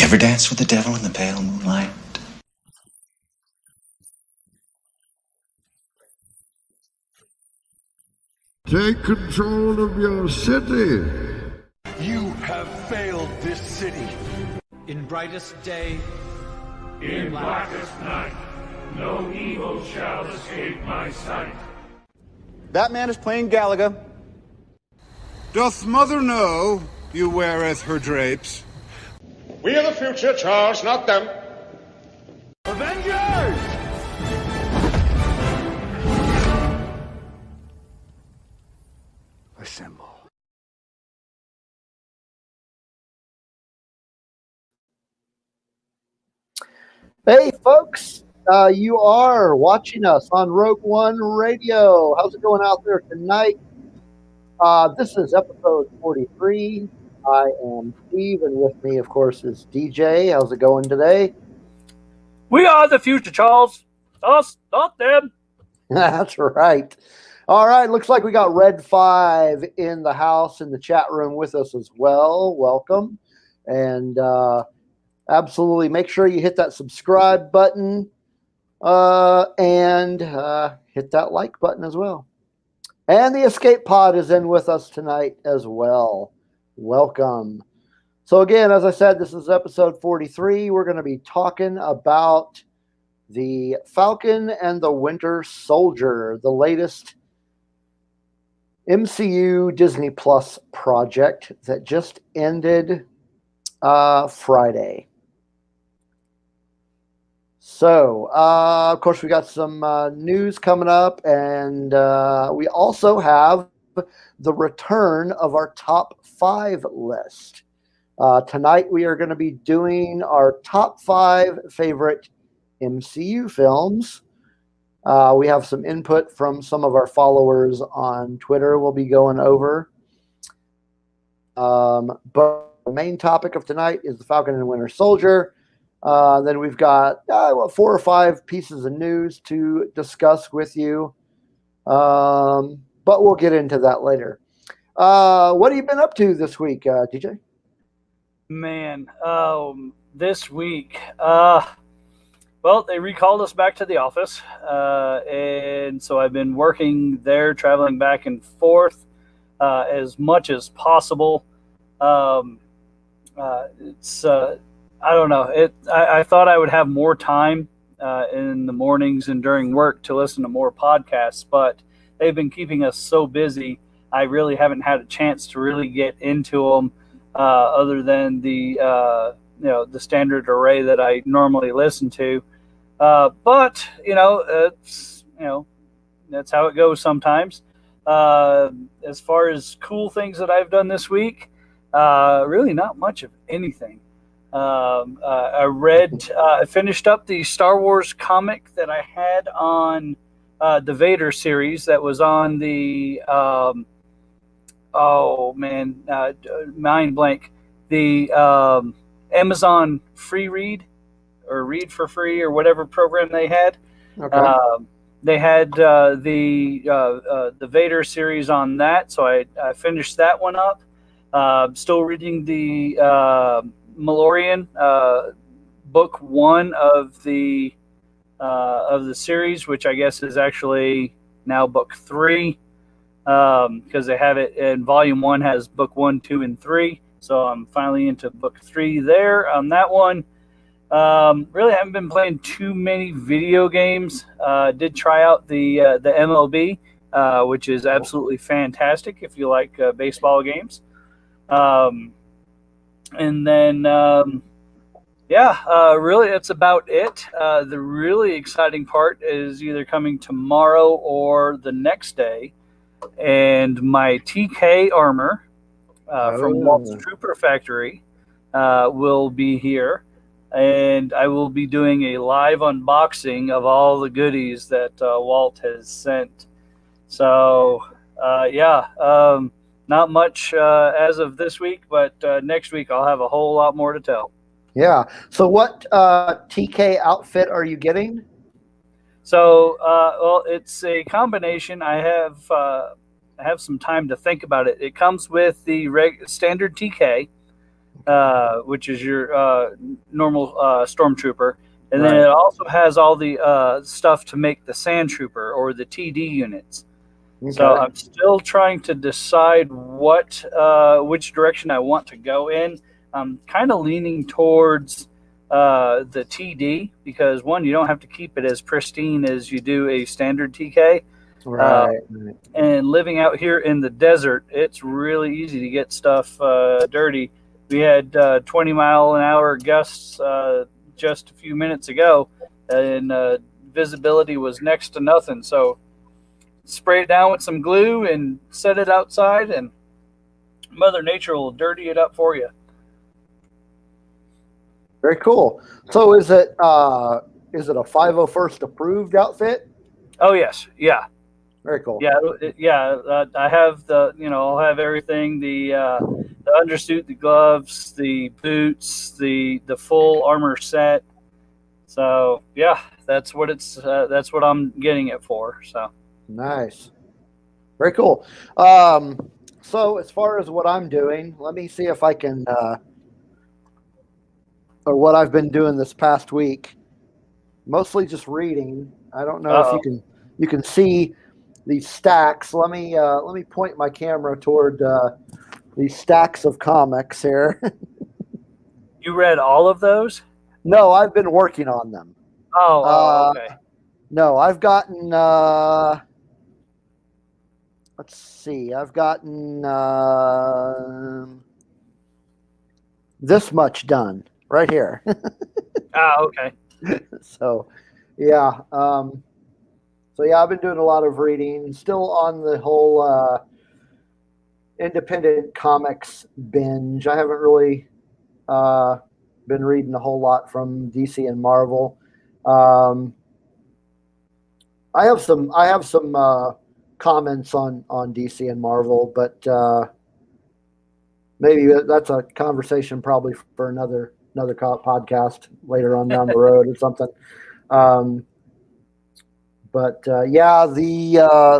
ever danced with the devil in the pale moonlight? Take control of your city. You have failed this city. In brightest day, in blackest night, no evil shall escape my sight. Batman is playing Galaga. Doth mother know you weareth her drapes? We are the future, Charles, not them. Avengers! Assemble. Hey, folks, you are watching us on Rogue One Radio. How's it going out there tonight? This is episode 43. I am Steve, and with me, of course, is DJ. How's it going today? We are the future, Charles. Us, not them. That's right. All right, looks like we got Red 5 in the house, in the chat room with us as well. Welcome. And absolutely make sure you hit that subscribe button and hit that like button as well. And the Escape Pod is in with us tonight as well. Welcome. So again, as I said, this is episode 43. We're going to be talking about the Falcon and the Winter Soldier, the latest MCU Disney Plus project that just ended Friday. So, of course, we got some news coming up, and we also have the return of our top 5 list. Tonight, we are going to be doing our top 5 favorite MCU films. We have some input from some of our followers on Twitter we'll be going over. But the main topic of tonight is the Falcon and Winter Soldier. Then we've got 4 or 5 pieces of news to discuss with you. But we'll get into that later. What have you been up to this week, DJ? Man, this week, well, they recalled us back to the office, and so I've been working there, traveling back and forth as much as possible. It's I don't know. I thought I would have more time in the mornings and during work to listen to more podcasts, but they've been keeping us so busy. I really haven't had a chance to really get into them, other than the the standard array that I normally listen to. But it's that's how it goes sometimes. As far as cool things that I've done this week, really not much of anything. I finished up the Star Wars comic that I had on the Vader series that was on the mind blank, the Amazon free read or read for free or whatever program they had. Okay. They had the Vader series on that, so I finished that one up. Still reading the Mandalorian, book 1 of the series, which I guess is actually now book 3, because they have it in volume 1 has book 1, 2, and 3. So I'm finally into book 3 there on that one. Really haven't been playing too many video games. Did try out the MLB, which is absolutely fantastic if you like baseball games. And then, really, that's about it. The really exciting part is either coming tomorrow or the next day. And my TK armor from Walt's Trooper Factory will be here. And I will be doing a live unboxing of all the goodies that Walt has sent. So, not much as of this week, but next week I'll have a whole lot more to tell. Yeah. So what TK outfit are you getting? So, well, it's a combination. I have some time to think about it. It comes with the standard TK. which is your normal stormtrooper. And then it also has all the stuff to make the sand trooper or the TD units. Okay. So I'm still trying to decide which direction I want to go in. I'm kind of leaning towards the TD because, one, you don't have to keep it as pristine as you do a standard TK. Right. And living out here in the desert, it's really easy to get stuff dirty. We had 20-mile-an-hour gusts just a few minutes ago, and visibility was next to nothing. So spray it down with some glue and set it outside, and Mother Nature will dirty it up for you. Very cool. So is it a 501st approved outfit? Oh yes, yeah. Very cool. Yeah. I have I'll have everything: the undersuit, the gloves, the boots, the full armor set. So yeah, that's what I'm getting it for. So nice. Very cool. So as far as what I'm doing, let me see if I can. Or what I've been doing this past week, mostly just reading. I don't know if you can see these stacks. Let me point my camera toward these stacks of comics here. You read all of those? No, I've been working on them. Okay. No, I've gotten. Let's see. I've gotten this much done. Right here. Okay. So, yeah. I've been doing a lot of reading. Still on the whole independent comics binge. I haven't really been reading a whole lot from DC and Marvel. I have some comments on DC and Marvel, but maybe that's a conversation probably for another podcast later on down the road or something.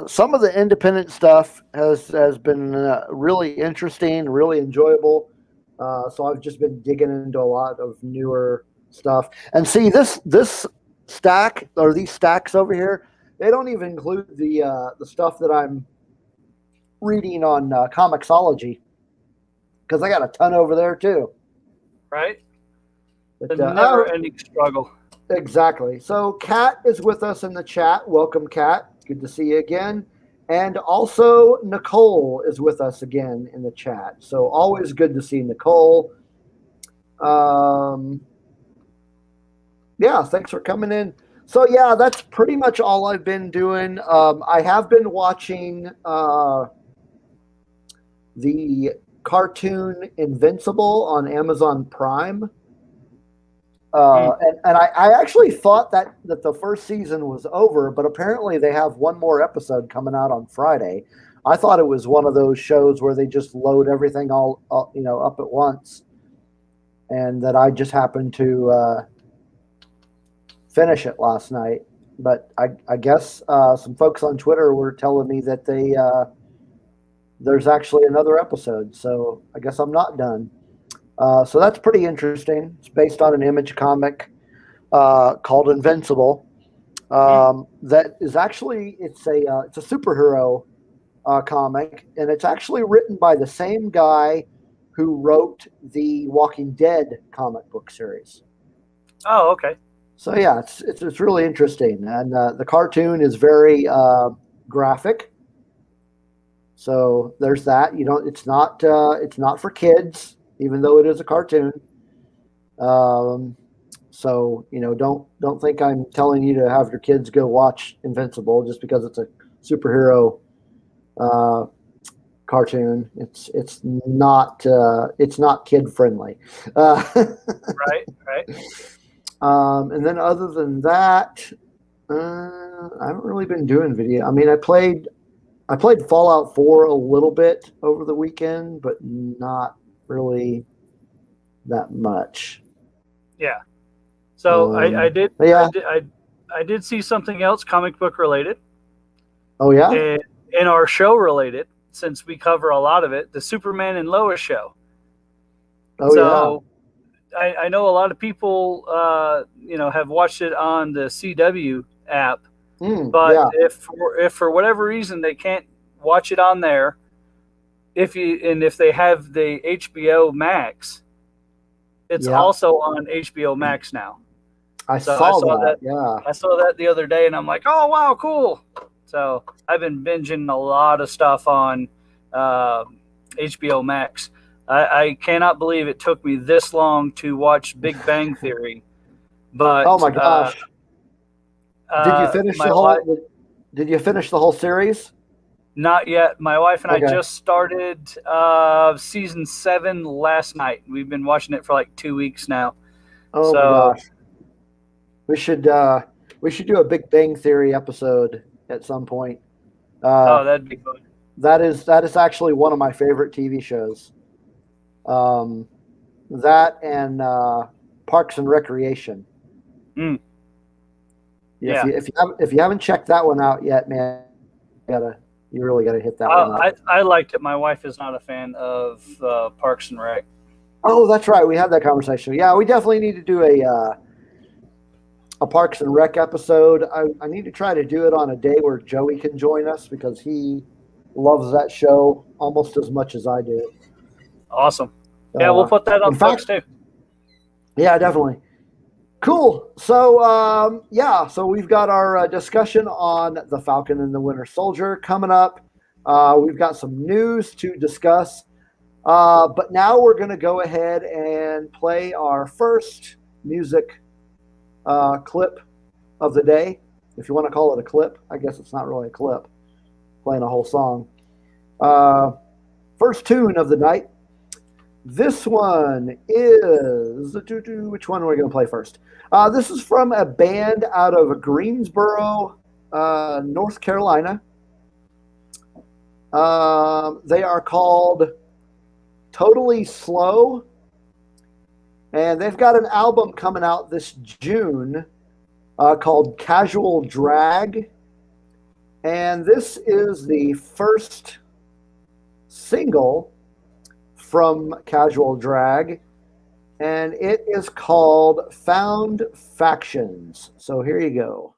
Some of the independent stuff has been really interesting, really enjoyable. So I've just been digging into a lot of newer stuff. And see, this stack or these stacks over here, they don't even include the stuff that I'm reading on Comixology, because I got a ton over there too. Right. But, the never-ending struggle. Exactly. So Kat is with us in the chat. Welcome, Kat. Good to see you again. And also Nicole is with us again in the chat. So always good to see Nicole. Thanks for coming in. So yeah, that's pretty much all I've been doing. I have been watching the cartoon Invincible on Amazon Prime. And I actually thought that the first season was over, but apparently they have one more episode coming out on Friday. I thought it was one of those shows where they just load everything all up at once, and that I just happened to finish it last night. But I guess some folks on Twitter were telling me that there's actually another episode, so I guess I'm not done. So that's pretty interesting. It's based on an Image comic called Invincible. That is actually it's a superhero comic, and it's actually written by the same guy who wrote the Walking Dead comic book series. Oh, okay. So yeah, it's really interesting, and the cartoon is very graphic. So there's that. It's not for kids, even though it is a cartoon. So don't think I'm telling you to have your kids go watch Invincible just because it's a superhero cartoon. It's not kid friendly. Right. And then other than that, I haven't really been doing video. I mean, I played Fallout 4 a little bit over the weekend, but not really that much. Yeah. So I did. Yeah. I did see something else comic book related. Oh yeah. And in our show related, since we cover a lot of it, the Superman and Lois show. Oh, so I know a lot of people, have watched it on the CW app, but yeah. if for whatever reason they can't watch it on there, if they have the HBO Max, it's also on HBO Max now. I saw that. Yeah, I saw that the other day, and I'm like, oh wow, cool. So I've been binging a lot of stuff on HBO Max. I cannot believe it took me this long to watch Big Bang Theory. But oh my gosh! Did you finish the whole? Did you finish the whole series? Not yet. My wife and I just started season 7 last night. We've been watching it for like 2 weeks now. Oh my gosh! We should do a Big Bang Theory episode at some point. That'd be good. That is actually one of my favorite TV shows. That and Parks and Recreation. Mm. Yeah. If you haven't checked that one out yet, man, you really gotta hit that one up. I liked it. My wife is not a fan of Parks and Rec. Oh, that's right. We had that conversation. Yeah, we definitely need to do a Parks and Rec episode. I need to try to do it on a day where Joey can join us because he loves that show almost as much as I do. Awesome. Yeah, we'll put that on Fox too. Yeah, definitely. Cool. So, so we've got our discussion on the Falcon and the Winter Soldier coming up. We've got some news to discuss. But now we're going to go ahead and play our first music clip of the day. If you want to call it a clip. I guess it's not really a clip. Playing a whole song. First tune of the night. This one is, which one are we going to play first? This is from a band out of Greensboro, North Carolina. They are called Totally Slow, and they've got an album coming out this June called Casual Drag, and this is the first single from Casual Drag, and it is called Found Factions. So here you go.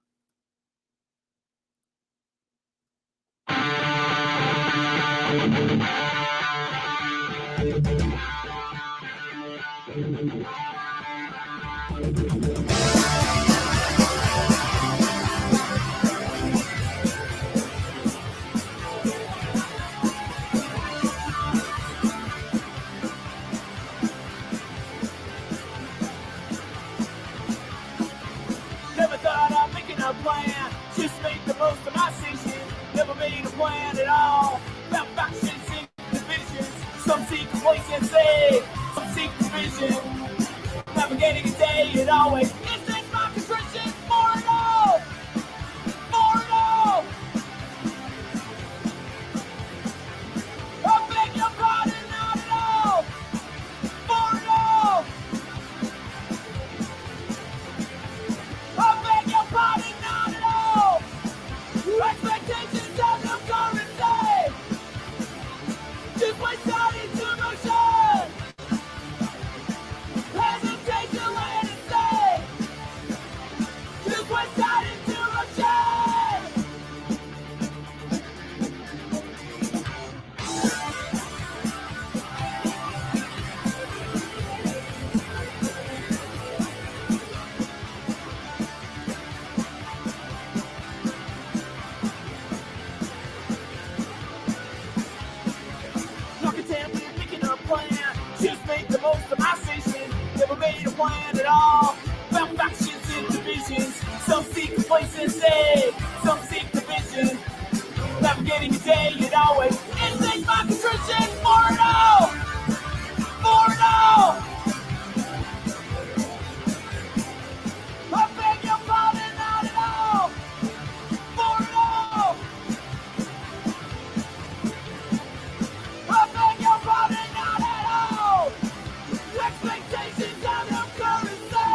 Never thought I'd make a plan. Just make the most of my season. Never made a plan at all. Found factions and divisions. Some seek complacency, some seek division. Navigating a day and always instinct my contrition. More and all. More and all. I beg your pardon, not at all. More and all. I beg your pardon, not at all. Expectations have no currency. Just went down into motion. Hesitation, let it stay. Just went down into motion. No content with picking a plan. Just make the most of my station. Never made a plan at all. Found factions and divisions. Some seek complacency, some seek division. Navigating a day and always instinct my contrition. More and all. More and all. I beg your pardon, not at all. More and all. I beg your pardon, not at all. Expectations have no currency.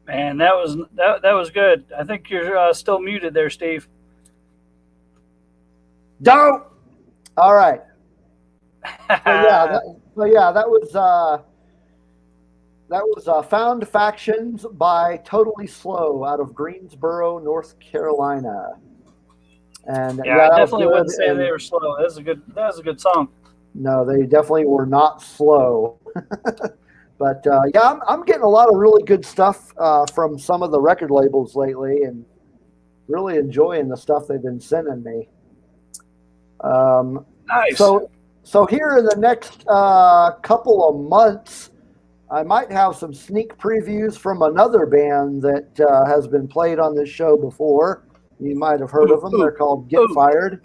Man, that was good. I think you're still muted there, Steve. Don't. All right. That was Found Factions by Totally Slow out of Greensboro, North Carolina. And I that was definitely good, wouldn't say and they were slow. That was a good song. no, they definitely were not slow. But I'm getting a lot of really good stuff from some of the record labels lately, and really enjoying the stuff they've been sending me. Nice. So here in the next couple of months, I might have some sneak previews from another band that has been played on this show before. You might have heard of them. They're called Get Fired.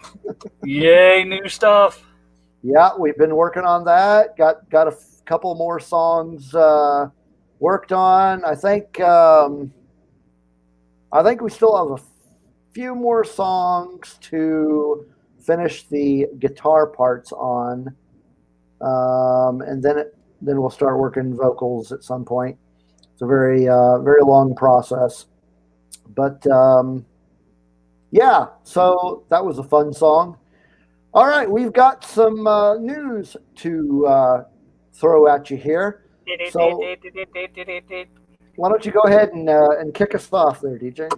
Yay, new stuff. Yeah, we've been working on that. Got a couple more songs worked on. I think we still have a few more songs to finish the guitar parts on, and then we'll start working vocals at some point. It's a very very long process, but so that was a fun song. All right, we've got some news to throw at you here. So why don't you go ahead and kick us off there, DJ?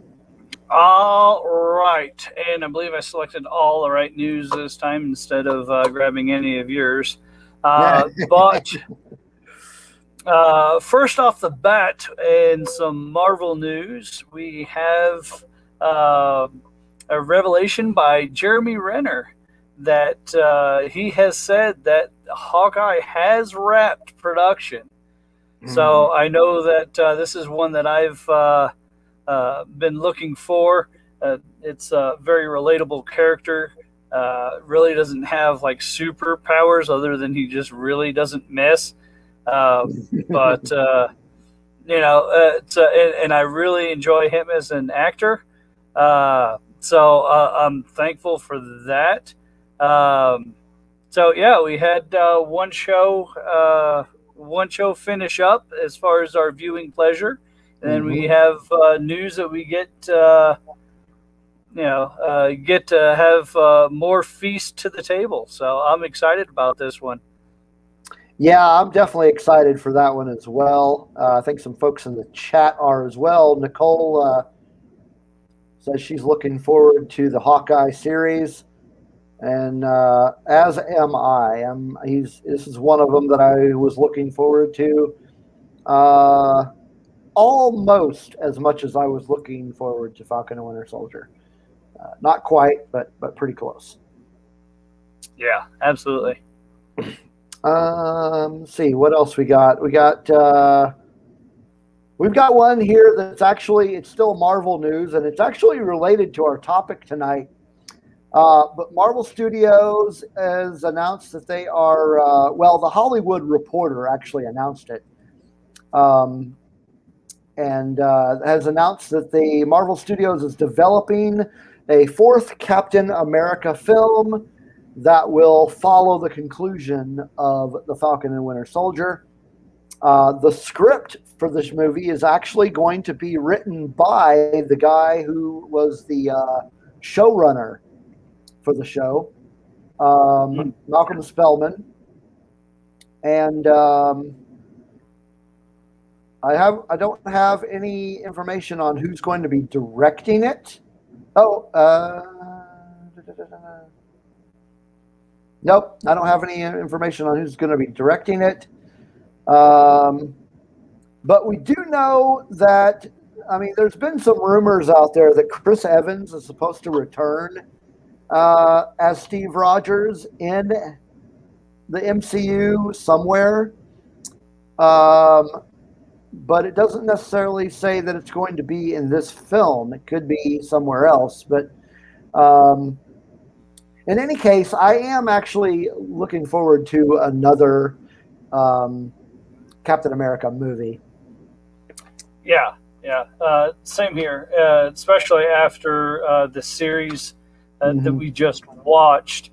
All right. And I believe I selected all the right news this time instead of grabbing any of yours. But first off the bat, in some Marvel news, we have a revelation by Jeremy Renner that he has said that Hawkeye has wrapped production. So I know that this is one that I've been looking for. It's a very relatable character. Really doesn't have like superpowers other than he just really doesn't miss. But and I really enjoy him as an actor. So I'm thankful for that. We had one show finish up as far as our viewing pleasure. And then we have news that we get to have more feast to the table. So I'm excited about this one. Yeah, I'm definitely excited for that one as well. I think some folks in the chat are as well. Nicole says she's looking forward to the Hawkeye series, and as am I. This is one of them that I was looking forward to. Almost as much as I was looking forward to Falcon and Winter Soldier. Not quite, but pretty close. Yeah, absolutely. Let's see what else we got. We've got one here it's still Marvel news, and it's actually related to our topic tonight. But Marvel Studios has announced that they are the Hollywood Reporter actually announced it. And has announced that the Marvel Studios is developing a fourth Captain America film that will follow the conclusion of the Falcon and Winter Soldier. The script for this movie is actually going to be written by the guy who was the showrunner for the show, Malcolm Spellman. And I don't have any information on who's going to be directing it. Nope, I don't have any information on who's going to be directing it. But we do know that, there's been some rumors out there that Chris Evans is supposed to return as Steve Rogers in the MCU somewhere. But it doesn't necessarily say that it's going to be in this film. It could be somewhere else. But in any case, I am actually looking forward to another Captain America movie. Yeah. Same here, especially after the series that we just watched.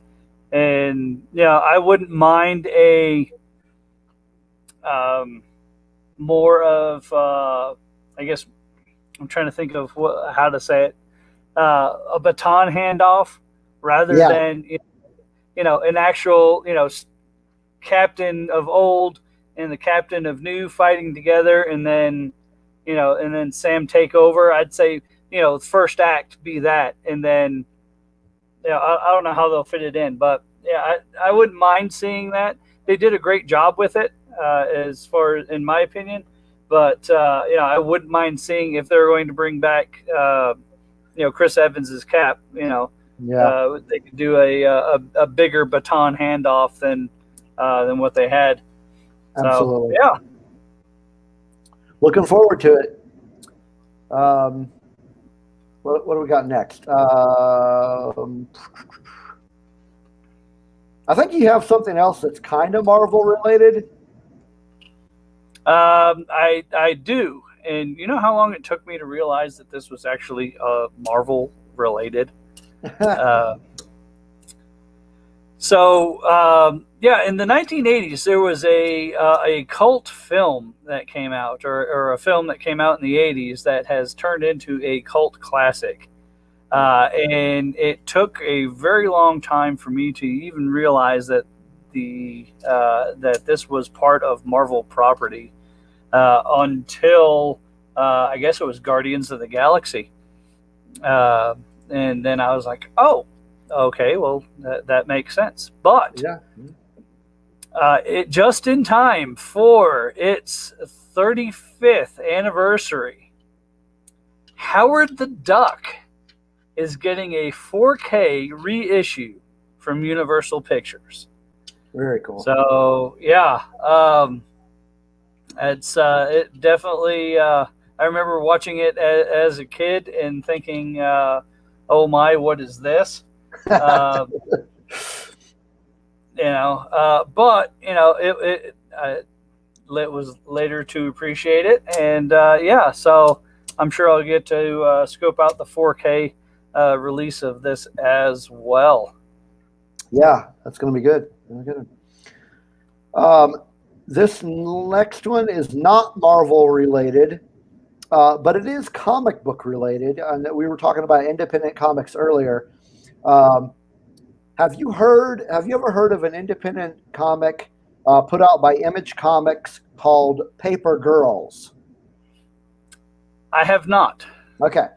And, I wouldn't mind a more of, I'm trying to think of how to say it, a baton handoff rather Yeah. than an actual captain of old and the captain of new fighting together, and then Sam take over. I'd say first act be that, and then I don't know how they'll fit it in, but yeah, I wouldn't mind seeing that. They did a great job with it, as far as, in my opinion. But I wouldn't mind seeing if they're going to bring back Chris Evans's Cap. They could do a bigger baton handoff than what they had. Absolutely. So, yeah. Looking forward to it. What do we got next? I think you have something else that's kind of Marvel related. I do. And you know how long it took me to realize that this was actually Marvel related? In the 1980s, there was a cult film that came out, or a film that came out in the 80s that has turned into a cult classic. And it took a very long time for me to even realize that that this was part of Marvel property until I guess it was Guardians of the Galaxy. And then I was like, oh, okay, well, that makes sense. But it just in time for its 35th anniversary, Howard the Duck is getting a 4K reissue from Universal Pictures. Very cool. So yeah, it definitely. I remember watching it as a kid and thinking, "Oh my, what is this?" But it was later to appreciate it, and so I'm sure I'll get to scope out the 4K release of this as well. Yeah, that's going to be good. This next one is not Marvel related, but it is comic book related. And we were talking about independent comics earlier. Have you ever heard of an independent comic put out by Image Comics called Paper Girls? I have not. Okay.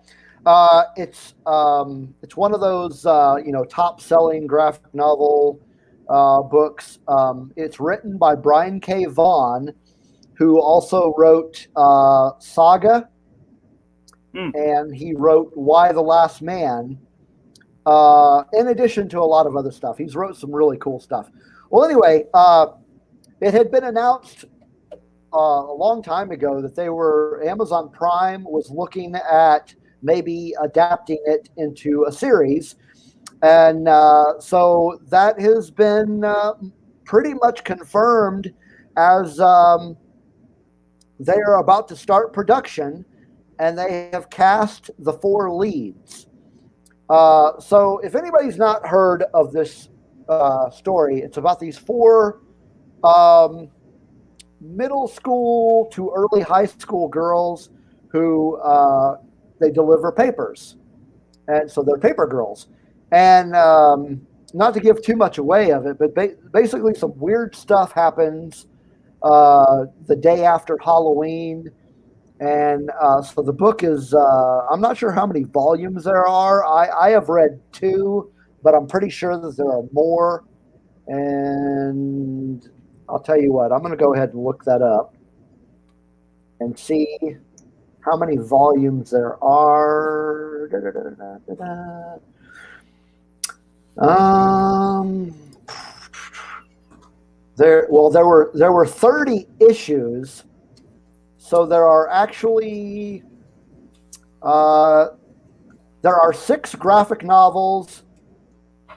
It's one of those top selling graphic novel books. It's written by Brian K. Vaughan, who also wrote Saga, and he wrote Why the Last Man, in addition to a lot of other stuff. He's wrote some really cool stuff. Well, anyway, it had been announced a long time ago that Amazon Prime was looking at maybe adapting it into a series. And so that has been pretty much confirmed as they are about to start production, and they have cast the 4 leads. So if anybody's not heard of this story, it's about these 4 middle school to early high school girls who they deliver papers. And so they're paper girls. And not to give too much away of it, but basically some weird stuff happens the day after Halloween. And so the book is, I'm not sure how many volumes there are. I have read 2, but I'm pretty sure that there are more. And I'll tell you what, I'm going to go ahead and look that up and see how many volumes there are. There were 30 issues, so there are actually there are 6 graphic novels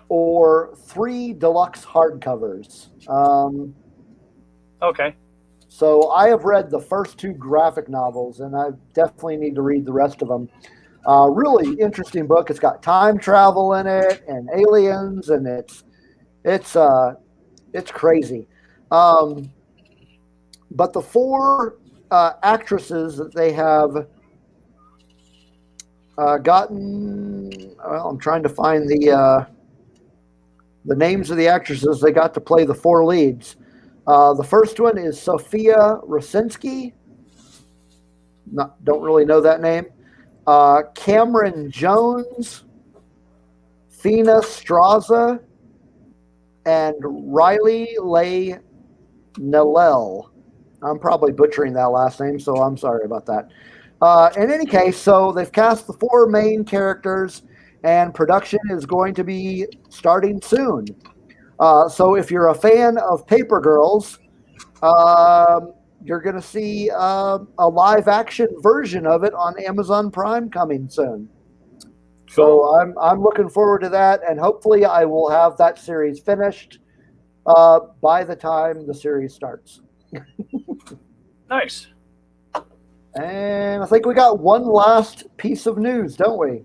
or 3 deluxe hardcovers. Okay. So I have read the first 2 graphic novels, and I definitely need to read the rest of them. Really interesting book. It's got time travel in it and aliens, and it's crazy. But the 4 actresses that they have gotten. Well, I'm trying to find the names of the actresses they got to play the 4 leads. The first one is Sophia Rosinski. Don't really know that name. Cameron Jones, Fina Straza, and Riley Leigh Nellel. I'm probably butchering that last name, so I'm sorry about that. In any case, so they've cast the 4 main characters, and production is going to be starting soon. So if you're a fan of Paper Girls, you're going to see a live action version of it on Amazon Prime coming soon. So I'm looking forward to that, and hopefully I will have that series finished by the time the series starts. Nice. And I think we got one last piece of news, don't we?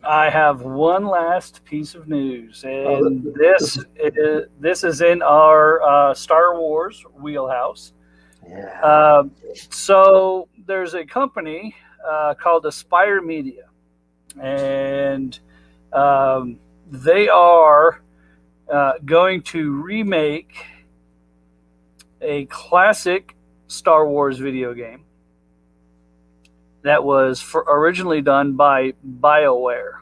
I have one last piece of news, and this is in our Star Wars wheelhouse. Yeah. So there's a company called Aspire Media, and they are going to remake a classic Star Wars video game that was originally done by BioWare.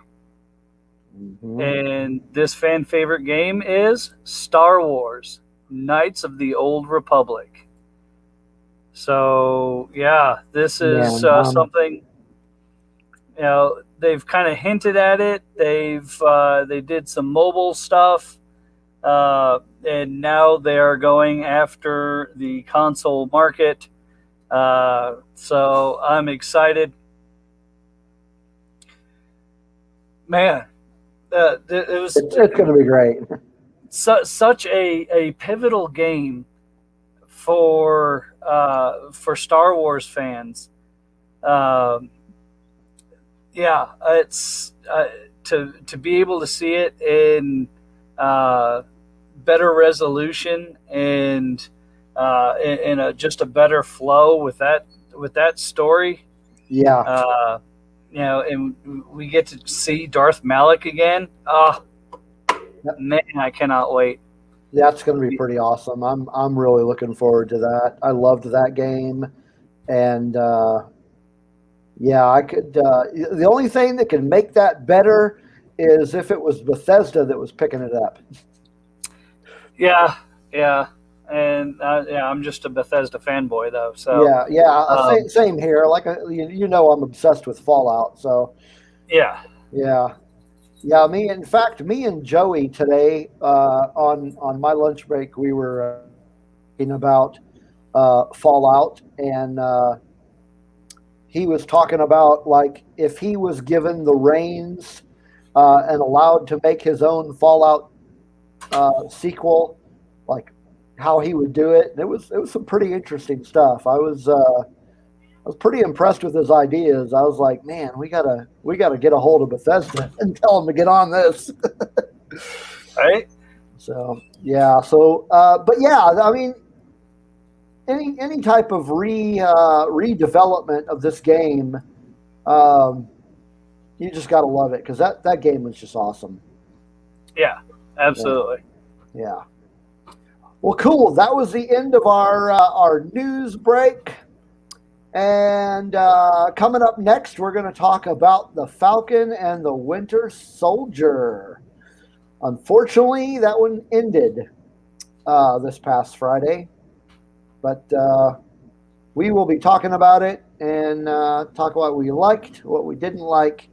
Mm-hmm. And this fan favorite game is Star Wars Knights of the Old Republic. So yeah, this is something, they've kind of hinted at it. They did some mobile stuff, and now they are going after the console market. So I'm excited, man. It's going to be great. Such a pivotal game for Star Wars fans. It's to be able to see it in better resolution and in just a better flow with that story. Yeah. And we get to see Darth Malak again. Man, I cannot wait. That's going to be pretty awesome. I'm really looking forward to that. I loved that game, and I could. The only thing that can make that better is if it was Bethesda that was picking it up. Yeah, and I'm just a Bethesda fanboy though. So same here. Like I'm obsessed with Fallout. So yeah. Me and Joey today on my lunch break, we were talking about Fallout, and he was talking about like if he was given the reins and allowed to make his own Fallout sequel, like how he would do it. And it was some pretty interesting stuff. I was pretty impressed with his ideas. I was like, man, we gotta get a hold of Bethesda and tell them to get on this. Right. So but yeah, I mean, any type of redevelopment of this game, you just gotta love it because that game was just awesome. Yeah, absolutely. Yeah. Well, cool. That was the end of our news break. And coming up next, we're going to talk about the Falcon and the Winter Soldier. Unfortunately, that one ended this past Friday. But we will be talking about it and talk about what we liked, what we didn't like,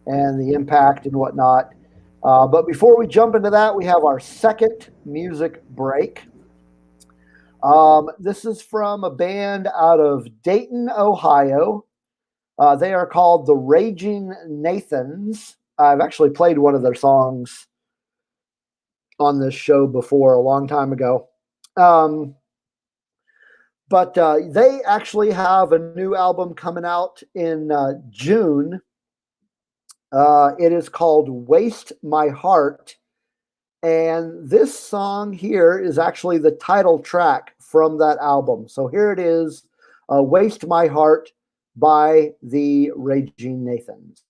and the impact and whatnot. But before we jump into that, we have our second music break. This is from a band out of Dayton, Ohio. They are called the Raging Nathans. I've actually played one of their songs on this show before a long time ago. But they actually have a new album coming out in June. It is called Waste My Heart. And this song here is actually the title track from that album. So here it is, Waste My Heart by the Raging Nathans.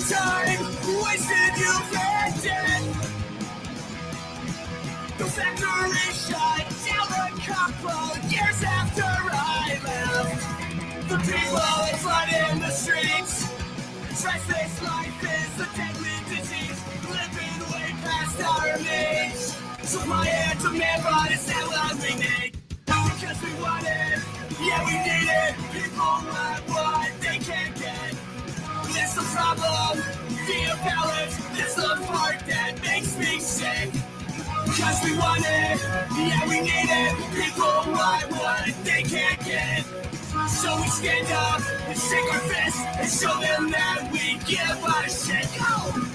time wasted you've ended. The factory shut down a couple years after I left. The people flooding the streets. Stress-based life is a deadly disease, living way past our means. Supply and demand, but it's not what we need. Because we want it, yeah we need it. People want what they can't get. That's the problem, the imbalance. That's the part that makes me sick. Because we want it, yeah we need it. People want what they can't get. So we stand up and shake our fists and show them that we give a shit. Go!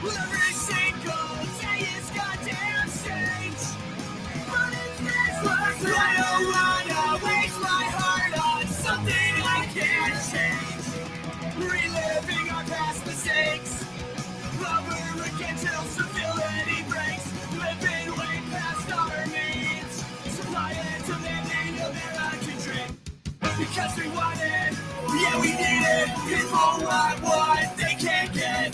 Every single day is goddamn strange. But it's Christmas. I don't wanna waste my heart on something I can't change. Reliving our past mistakes. Over again till civility breaks. Living way past our needs. Supply and demanding American dream. Because we want it, yeah we need it. People want what they can't get.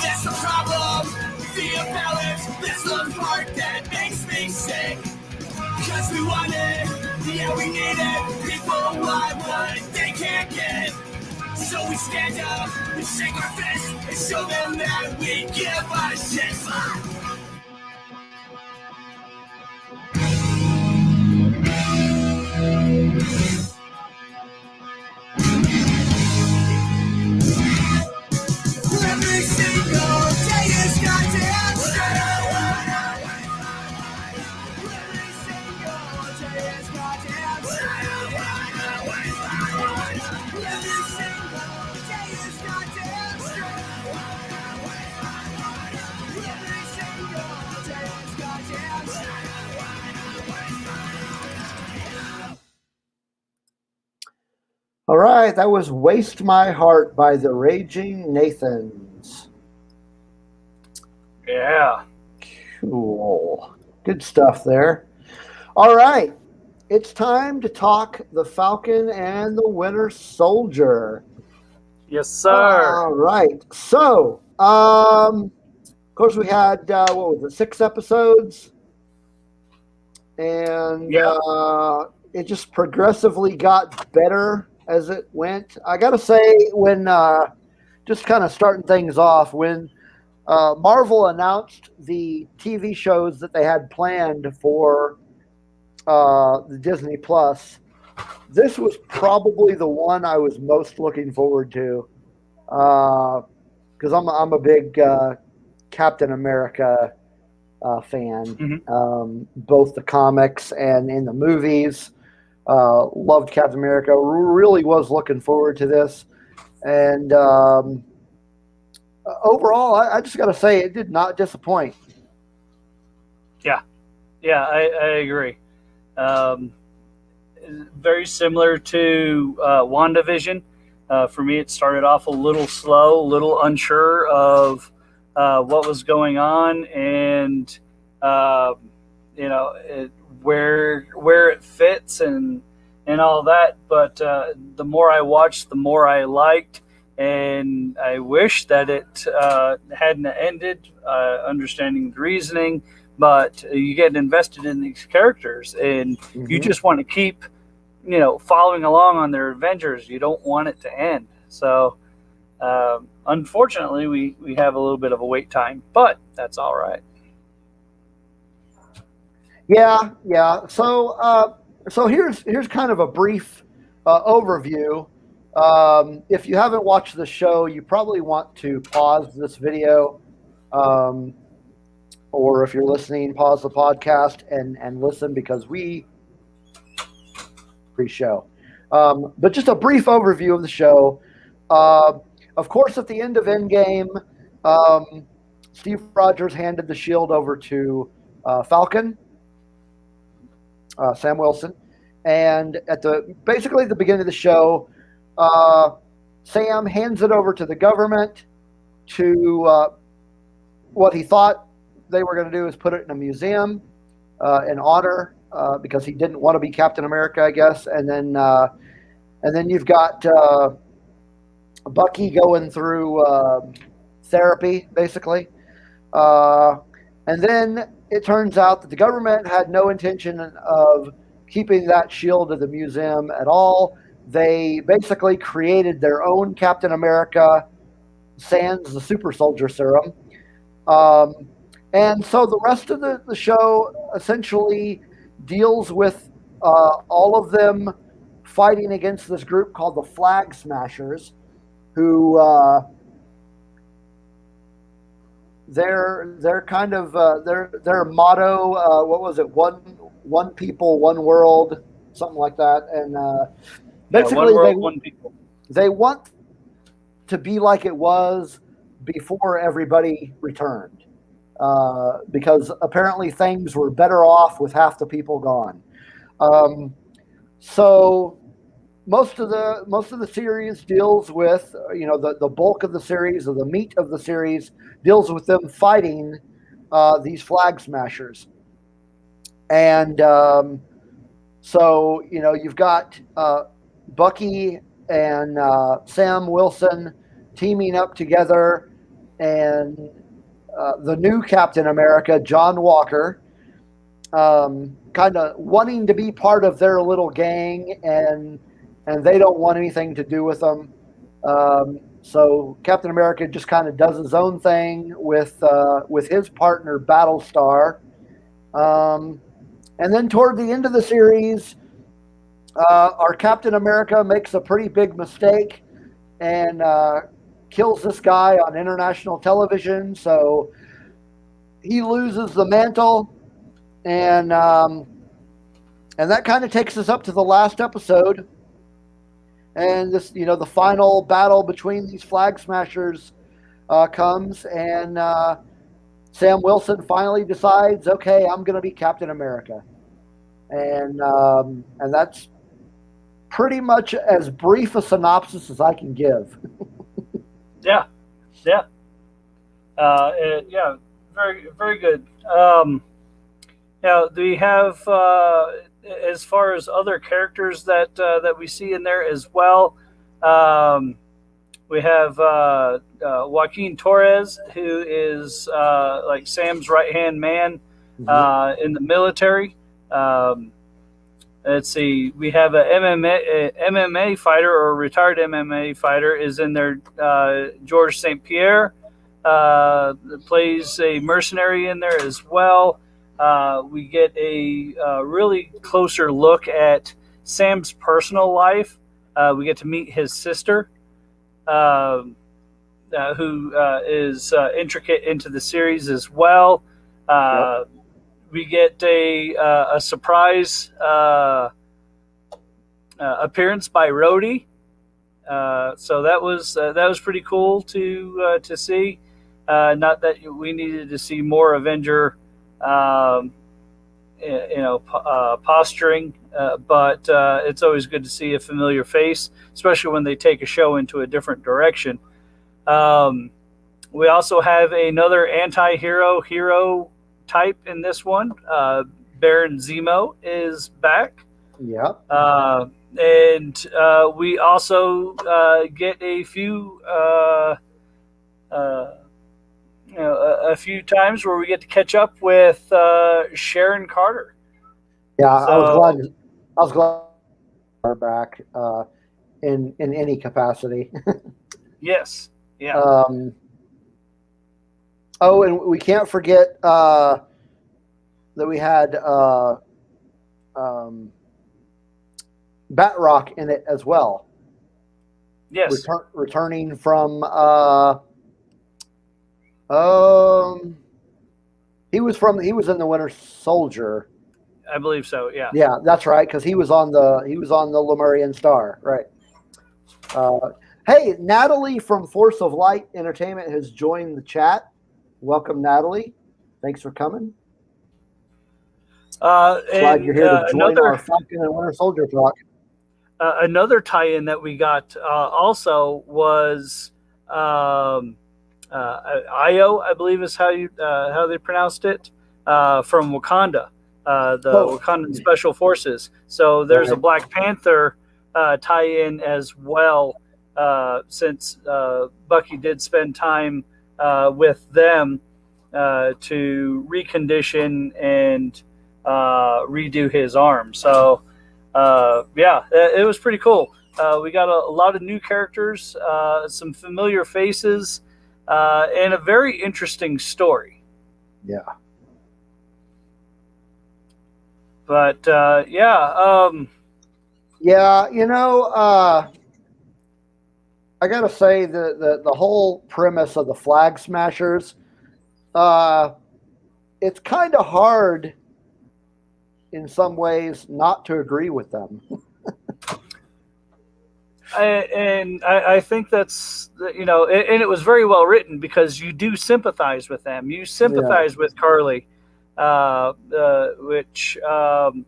That's the problem, the imbalance. That's the part that makes me sick. Because we want it, yeah we need it. People want what they can't get. So we stand up and shake our fists and show them that we give a shit. Every single day is goddamn straight. Every single day is goddamn straight. Every single day is goddamn straight. Every single day is goddamn straight. All right, that was Waste My Heart by the Raging Nathans. Yeah. Cool. Good stuff there. All right, it's time to talk the Falcon and the Winter Soldier. Yes, sir. All right. So, of course, we had, what was it, 6 episodes? And it just progressively got better as it went. I got to say, when just kind of starting things off, when Marvel announced the TV shows that they had planned for the Disney Plus, this was probably the one I was most looking forward to, because I'm a big Captain America fan, both the comics and in the movies. Loved Captain America. Really was looking forward to this, and overall, I just got to say it did not disappoint. Yeah, I agree. Very similar to WandaVision. For me, it started off a little slow, a little unsure of what was going on, and where it fits and all that. But the more I watched, the more I liked, and I wish that it hadn't ended. Understanding the reasoning, but you get invested in these characters, and you just want to keep, following along on their adventures. You don't want it to end. So, unfortunately, we have a little bit of a wait time, but that's all right. Yeah. So here's kind of a brief overview. If you haven't watched the show, you probably want to pause this video, or if you're listening, pause the podcast and listen, because we pre-show. But just a brief overview of the show. Of course, at the end of Endgame, Steve Rogers handed the shield over to Falcon, Sam Wilson, and basically at the beginning of the show, Sam hands it over to the government to what he thought they were going to do is put it in a museum in honor because he didn't want to be Captain America, I guess. And then you've got Bucky going through therapy, basically. And then it turns out that the government had no intention of keeping that shield at the museum at all. They basically created their own Captain America, sans the super soldier serum. And so the rest of the show essentially deals with all of them fighting against this group called the Flag Smashers, who their kind of their motto, what was it? One people, one world, something like that. And basically, one people. They want to be like it was before everybody returned, because apparently things were better off with half the people gone. So most of the series deals with, the bulk of the series, or the meat of the series deals with them fighting these Flag Smashers. And so you've got Bucky and Sam Wilson teaming up together, and the new Captain America, John Walker, kind of wanting to be part of their little gang, and they don't want anything to do with them. So Captain America just kind of does his own thing with his partner Battlestar. And then toward the end of the series, our Captain America makes a pretty big mistake and kills this guy on international television. So he loses the mantle, and that kind of takes us up to the last episode. And this, the final battle between these Flag Smashers comes, and Sam Wilson finally decides, okay, I'm going to be Captain America. And that's pretty much as brief a synopsis as I can give. Yeah. Very, very good. Now, do we have, as far as other characters that we see in there as well? We have Joaquin Torres, who is like Sam's right-hand man in the military. Let's see. We have a MMA fighter, or a retired MMA fighter, is in there. George St. Pierre plays a mercenary in there as well. We get a really closer look at Sam's personal life. We get to meet his sister, who is intricate into the series as well. Yep. We get a surprise appearance by Rhodey, so that was pretty cool to see. Not that we needed to see more Avenger, posturing, but it's always good to see a familiar face, especially when they take a show into a different direction. We also have another anti-hero hero type in this one. Baron Zemo is back. Yeah. And we also get a few a few times where we get to catch up with Sharon Carter. Yeah, so, I was glad her back in any capacity. Yes. Yeah. Oh, and we can't forget that we had Batroc in it as well. Yes. Returning from he was in the Winter Soldier. I believe so. Yeah. Yeah, that's right, because he was on the Lemurian Star, right? Hey, Natalie from Force of Light Entertainment has joined the chat. Welcome, Natalie. Thanks for coming. Glad you're here to join our Falcon and Winter Soldier talk. Another tie-in that we got also was Io, I believe is how they pronounced it, from Wakanda, the Wakandan Special Forces. So there's a Black Panther tie-in as well, since Bucky did spend time with them to recondition and redo his arm. So it was pretty cool. We got a lot of new characters, some familiar faces, and a very interesting story. Yeah. But I gotta say the whole premise of the Flag Smashers, it's kind of hard in some ways not to agree with them. I think that's, and it was very well written because you do sympathize with them. You sympathize with Carly, which I'm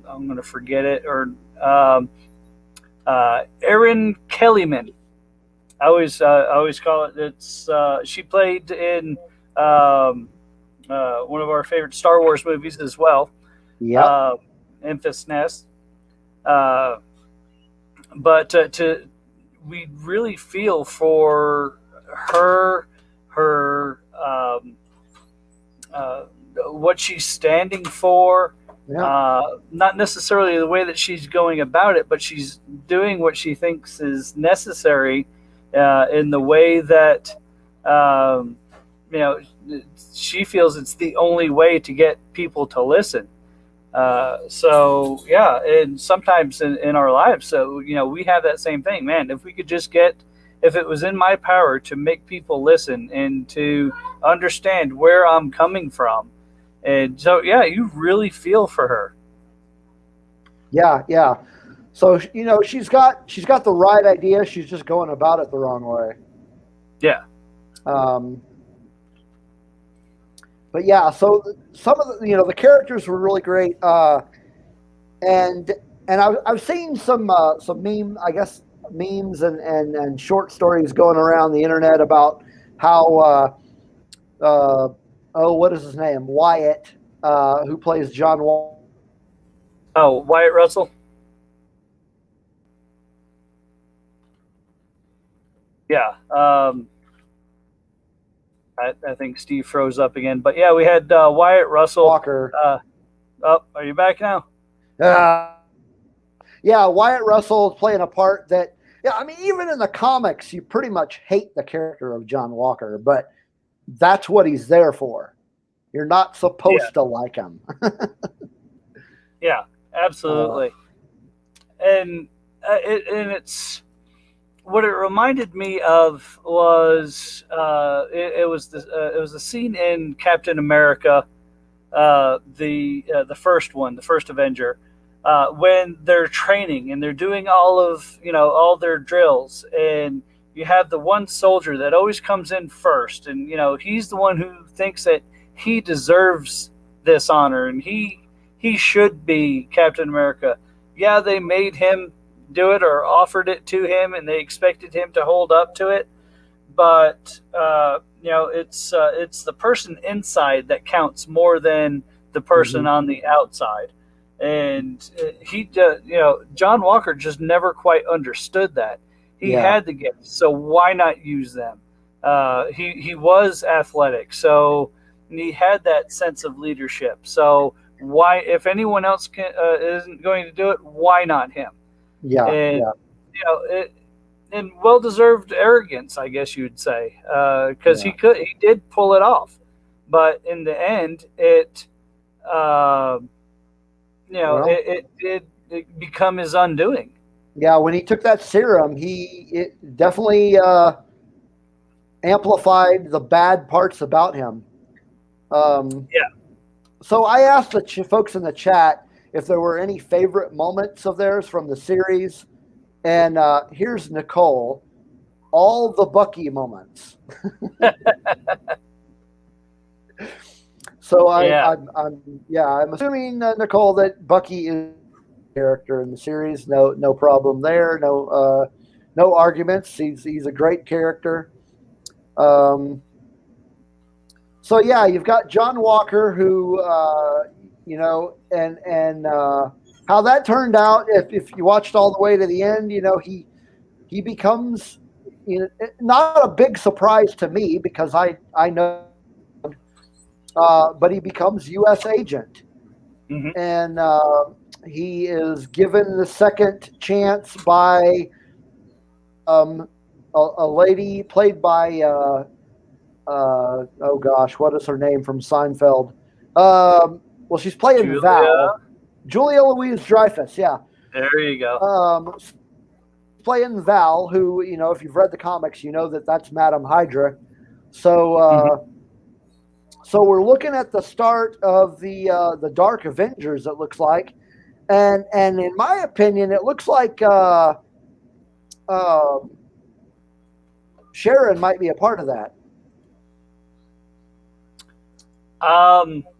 going to forget it, or Erin Kellyman. I always call it. It's she played in one of our favorite Star Wars movies as well. Yeah. Enfys Nest. But we really feel for her, what she's standing for. Yeah. Not necessarily the way that she's going about it, but she's doing what she thinks is necessary in the way that she feels it's the only way to get people to listen. And sometimes in our lives, we have that same thing, man. If we could just if it was in my power to make people listen and to understand where I'm coming from. And so, you really feel for her. Yeah. Yeah. So, she's got the right idea. She's just going about it the wrong way. Yeah. But yeah, so some of the the characters were really great, and I've seen some memes and short stories going around the internet about how what is his name, Wyatt, who plays John Walker. Oh, Wyatt Russell. Yeah. I think Steve froze up again, but we had Wyatt Russell. Walker. Are you back now? Wyatt Russell is playing a part that, even in the comics, you pretty much hate the character of John Walker, but that's what he's there for. You're not supposed to like him. Yeah, absolutely. And it's. What it reminded me of was it was the scene in Captain America, the first one, the first Avenger, when they're training and they're doing all their drills, and you have the one soldier that always comes in first, and he's the one who thinks that he deserves this honor and he should be Captain America. Yeah, they made him do it or offered it to him, and they expected him to hold up to it. But it's the person inside that counts more than the person on the outside. And John Walker just never quite understood that. He had the gifts, so why not use them? He was athletic, so he had that sense of leadership. So why, if anyone else isn't going to do it, why not him? And well-deserved arrogance, I guess you'd say, because he did pull it off, but in the end, it did become his undoing. Yeah, when he took that serum, it definitely amplified the bad parts about him. So I asked the folks in the chat if there were any favorite moments of theirs from the series. And here's Nicole, all the Bucky moments. So I'm assuming, Nicole, that Bucky is a character in the series. No problem there. No no arguments. He's a great character. So yeah, you've got John Walker, who and how that turned out. If you watched all the way to the end, he becomes not a big surprise to me because I know, but he becomes U.S. agent, and he is given the second chance by a lady played by oh gosh, what is her name from Seinfeld? Well, she's playing Val. Julia Louis-Dreyfus, yeah. There you go. Playing Val, who, if you've read the comics, you know that's Madam Hydra. So so we're looking at the start of the Dark Avengers, it looks like. And in my opinion, it looks like Sharon might be a part of that.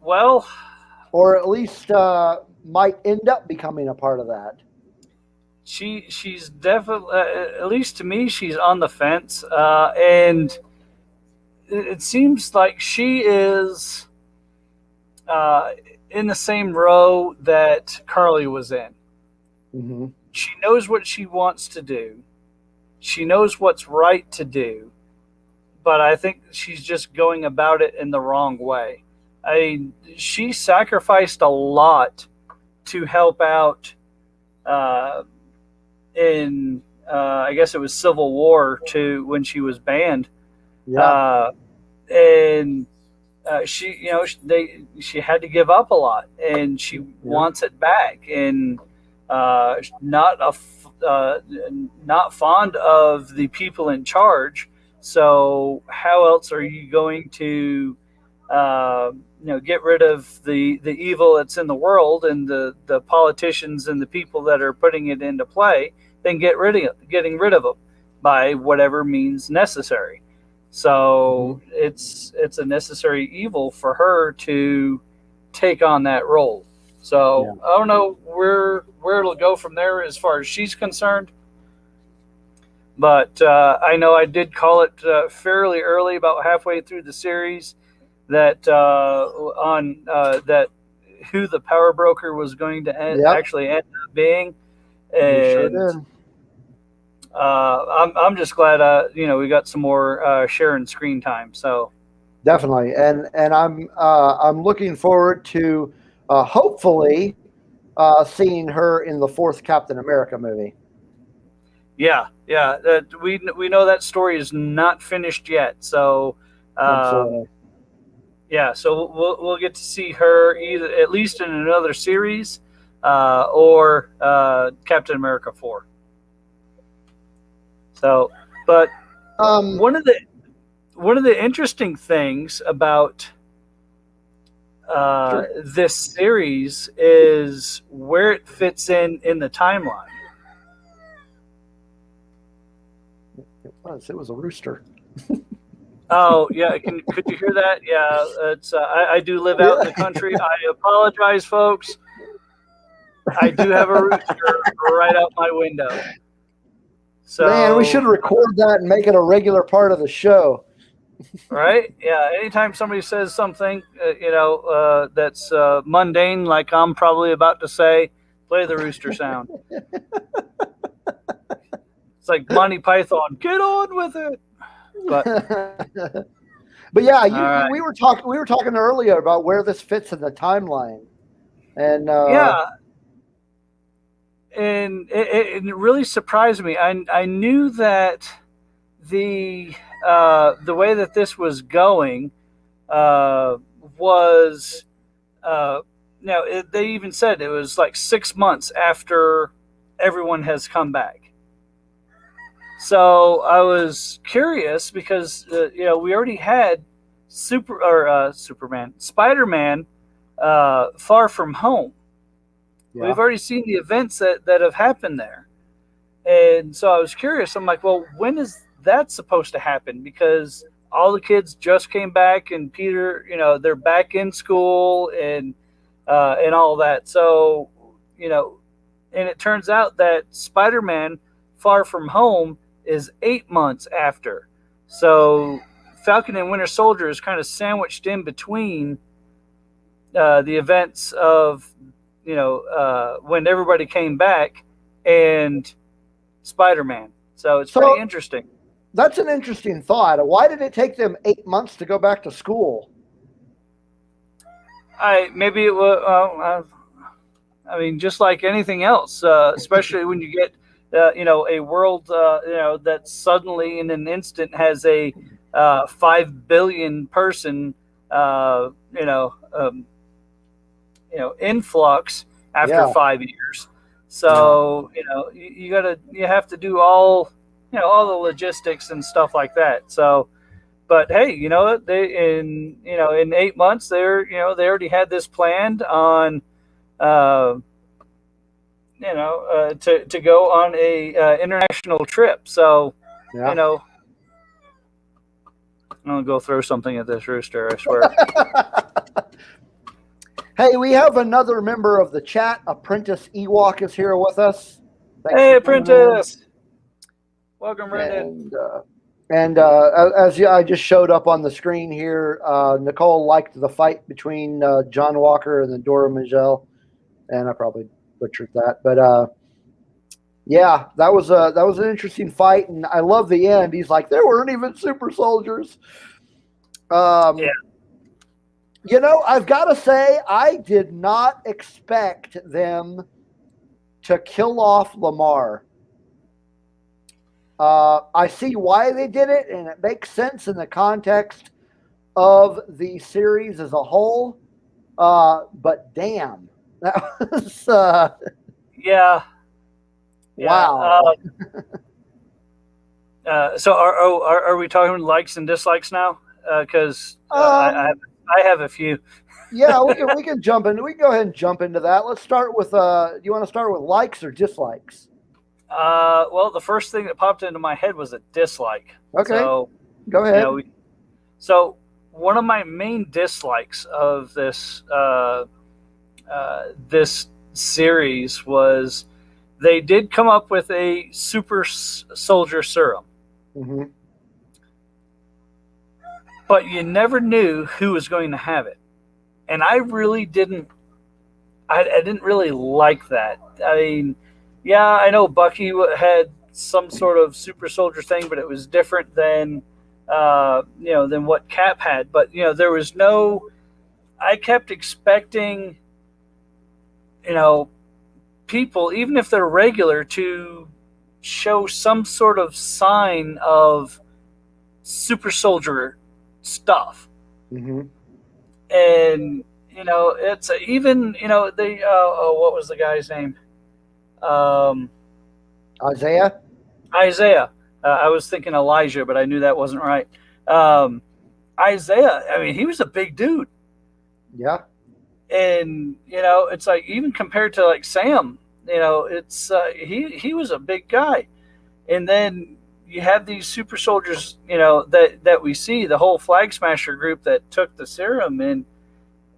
Well, or at least might end up becoming a part of that. She's definitely, at least to me, she's on the fence, and it seems like she is in the same row that Carly was in. Mm-hmm. She knows what she wants to do. She knows what's right to do, but I think she's just going about it in the wrong way. She sacrificed a lot to help out in I guess it was Civil War when she was banned. Yeah. And she had to give up a lot, and she wants it back, and not fond of the people in charge. So how else are you going to get rid of the evil that's in the world and the politicians and the people that are putting it into play, then getting rid of them by whatever means necessary. So it's a necessary evil for her to take on that role. So I don't know where it'll go from there as far as she's concerned. But I know I did call it fairly early, about halfway through the series, that that who the power broker was going to actually end up being. And sure did. I'm just glad we got some more Sharon screen time. So definitely, and I'm looking forward to hopefully seeing her in the fourth Captain America movie. Yeah. We know that story is not finished yet. So yeah, so we'll get to see her either at least in another series or Captain America 4. So, but one of the interesting things about this series is where it fits in the timeline. It was a rooster. Oh yeah, could you hear that? Yeah, it's I do live out in the country. I apologize, folks. I do have a rooster right out my window. So, man, we should record that and make it a regular part of the show. Right? Yeah. Anytime somebody says something, that's mundane, like I'm probably about to say, play the rooster sound. It's like Monty Python. Get on with it. But yeah, we were talking earlier about where this fits in the timeline, and and it really surprised me. I knew that the way that this was going was they even said it was like 6 months after everyone has come back. So I was curious because we already had Spider-Man Far From Home. Yeah. We've already seen the events that have happened there. And so I was curious. I'm like, well, when is that supposed to happen? Because all the kids just came back, and Peter, they're back in school and all that. So, and it turns out that Spider-Man Far From Home is 8 months after. So Falcon and Winter Soldier is kind of sandwiched in between the events of, when everybody came back and Spider-Man. So it's pretty interesting. That's an interesting thought. Why did it take them 8 months to go back to school? Maybe it was. Just like anything else, especially when you get, a world, that suddenly in an instant has a 5 billion person, influx after 5 years. So you have to do all the logistics and stuff like that. So, but hey, they in 8 months they already had this planned on, to go on a international trip. So, I'm gonna go throw something at this rooster, I swear. Hey, we have another member of the chat. Apprentice Ewok is here with us. Thanks Hey, Apprentice. Welcome, Brendan. And as I just showed up on the screen here, Nicole liked the fight between John Walker and the Dora Michelle, and I probably butchered that, but that was an interesting fight, and I love the end. He's like, there weren't even super soldiers. I've got to say, I did not expect them to kill off Lamar. I see why they did it, and it makes sense in the context of the series as a whole. But damn, that was wow. So are we talking likes and dislikes now? Because I have a few. Yeah, we can jump in. We can go ahead and jump into that. Let's start with. Do you want to start with likes or dislikes? Well, the first thing that popped into my head was a dislike. Okay. So, go ahead. So one of my main dislikes of this this series was they did come up with a super soldier serum. Mm-hmm. But you never knew who was going to have it. And I really didn't I didn't really like that. I mean, yeah, I know Bucky had some sort of super soldier thing, but it was different than than what Cap had. But there was no. I kept expecting, people, even if they're regular, to show some sort of sign of super soldier stuff. Mm-hmm. And it's even they what was the guy's name? Isaiah. I was thinking Elijah, but I knew that wasn't right. Isaiah, I mean, he was a big dude. Yeah. And it's like, even compared to like Sam, it's he was a big guy. And then you have these super soldiers, that we see, the whole Flag Smasher group that took the serum, and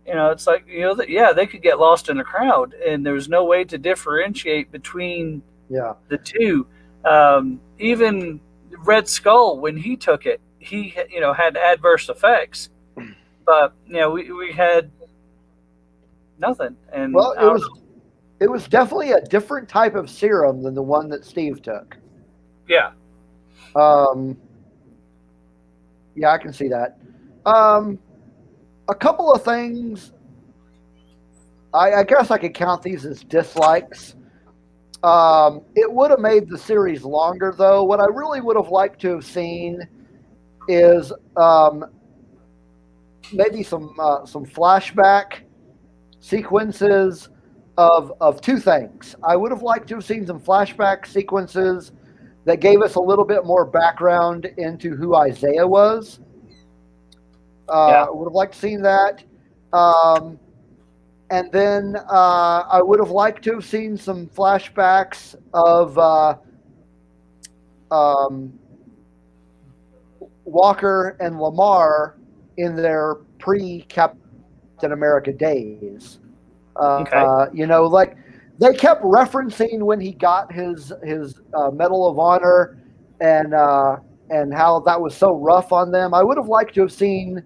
it's like, they could get lost in a crowd, and there was no way to differentiate between the two. Even Red Skull, when he took it, he had adverse effects, but we had nothing. And it was definitely a different type of serum than the one that Steve took. Yeah. Yeah, I can see that. A couple of things. I guess I could count these as dislikes. It would have made the series longer, though. What I really would have liked to have seen is maybe some flashback sequences of two things. I would have liked to have seen some flashback sequences that gave us a little bit more background into who Isaiah was. I would have liked to seen that. And then I would have liked to have seen some flashbacks of Walker and Lamar in their pre-Captain America days. Okay. They kept referencing when he got his Medal of Honor and how that was so rough on them. I would have liked to have seen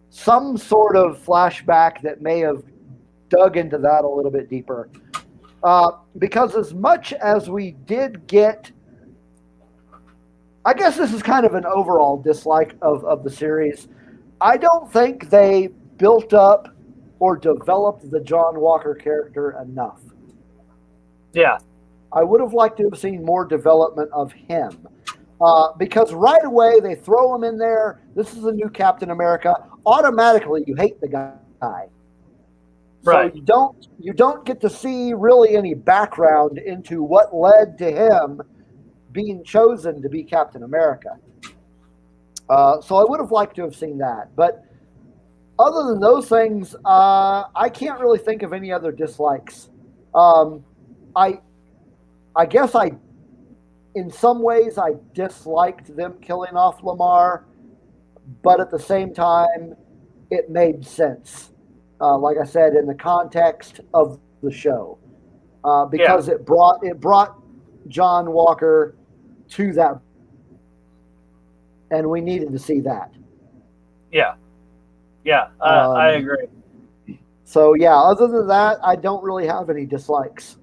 some sort of flashback that may have dug into that a little bit deeper. Because as much as we did get, I guess this is kind of an overall dislike of the series. I don't think they built up or developed the John Walker character enough. Yeah. I would have liked to have seen more development of him. Because right away they throw him in there. This is a new Captain America. Automatically you hate the guy. Right. So you don't get to see really any background into what led to him being chosen to be Captain America. So I would have liked to have seen that. But other than those things, I can't really think of any other dislikes. I guess in some ways I disliked them killing off Lamar, but at the same time, it made sense. Like I said, in the context of the show, because it brought John Walker to that, and we needed to see that. Yeah, I agree. So yeah, other than that, I don't really have any dislikes.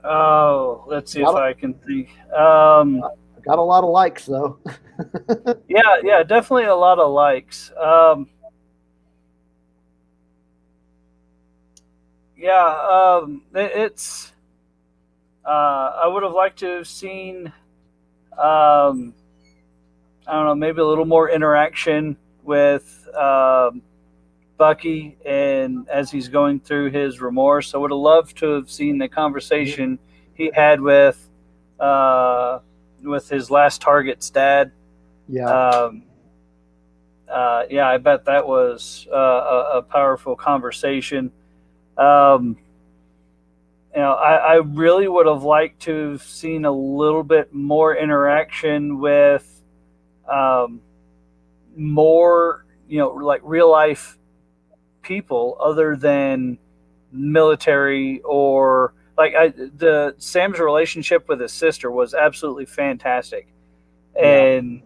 Oh, let's see if I can think. Got a lot of likes though. yeah, definitely a lot of likes. It's. I would have liked to have seen. I don't know, maybe a little more interaction with Bucky, and as he's going through his remorse. I would have loved to have seen the conversation he had with his last target's dad. Yeah. I bet that was a powerful conversation. I really would have liked to have seen a little bit more interaction with more, like real life people other than military, or like Sam's relationship with his sister was absolutely fantastic. And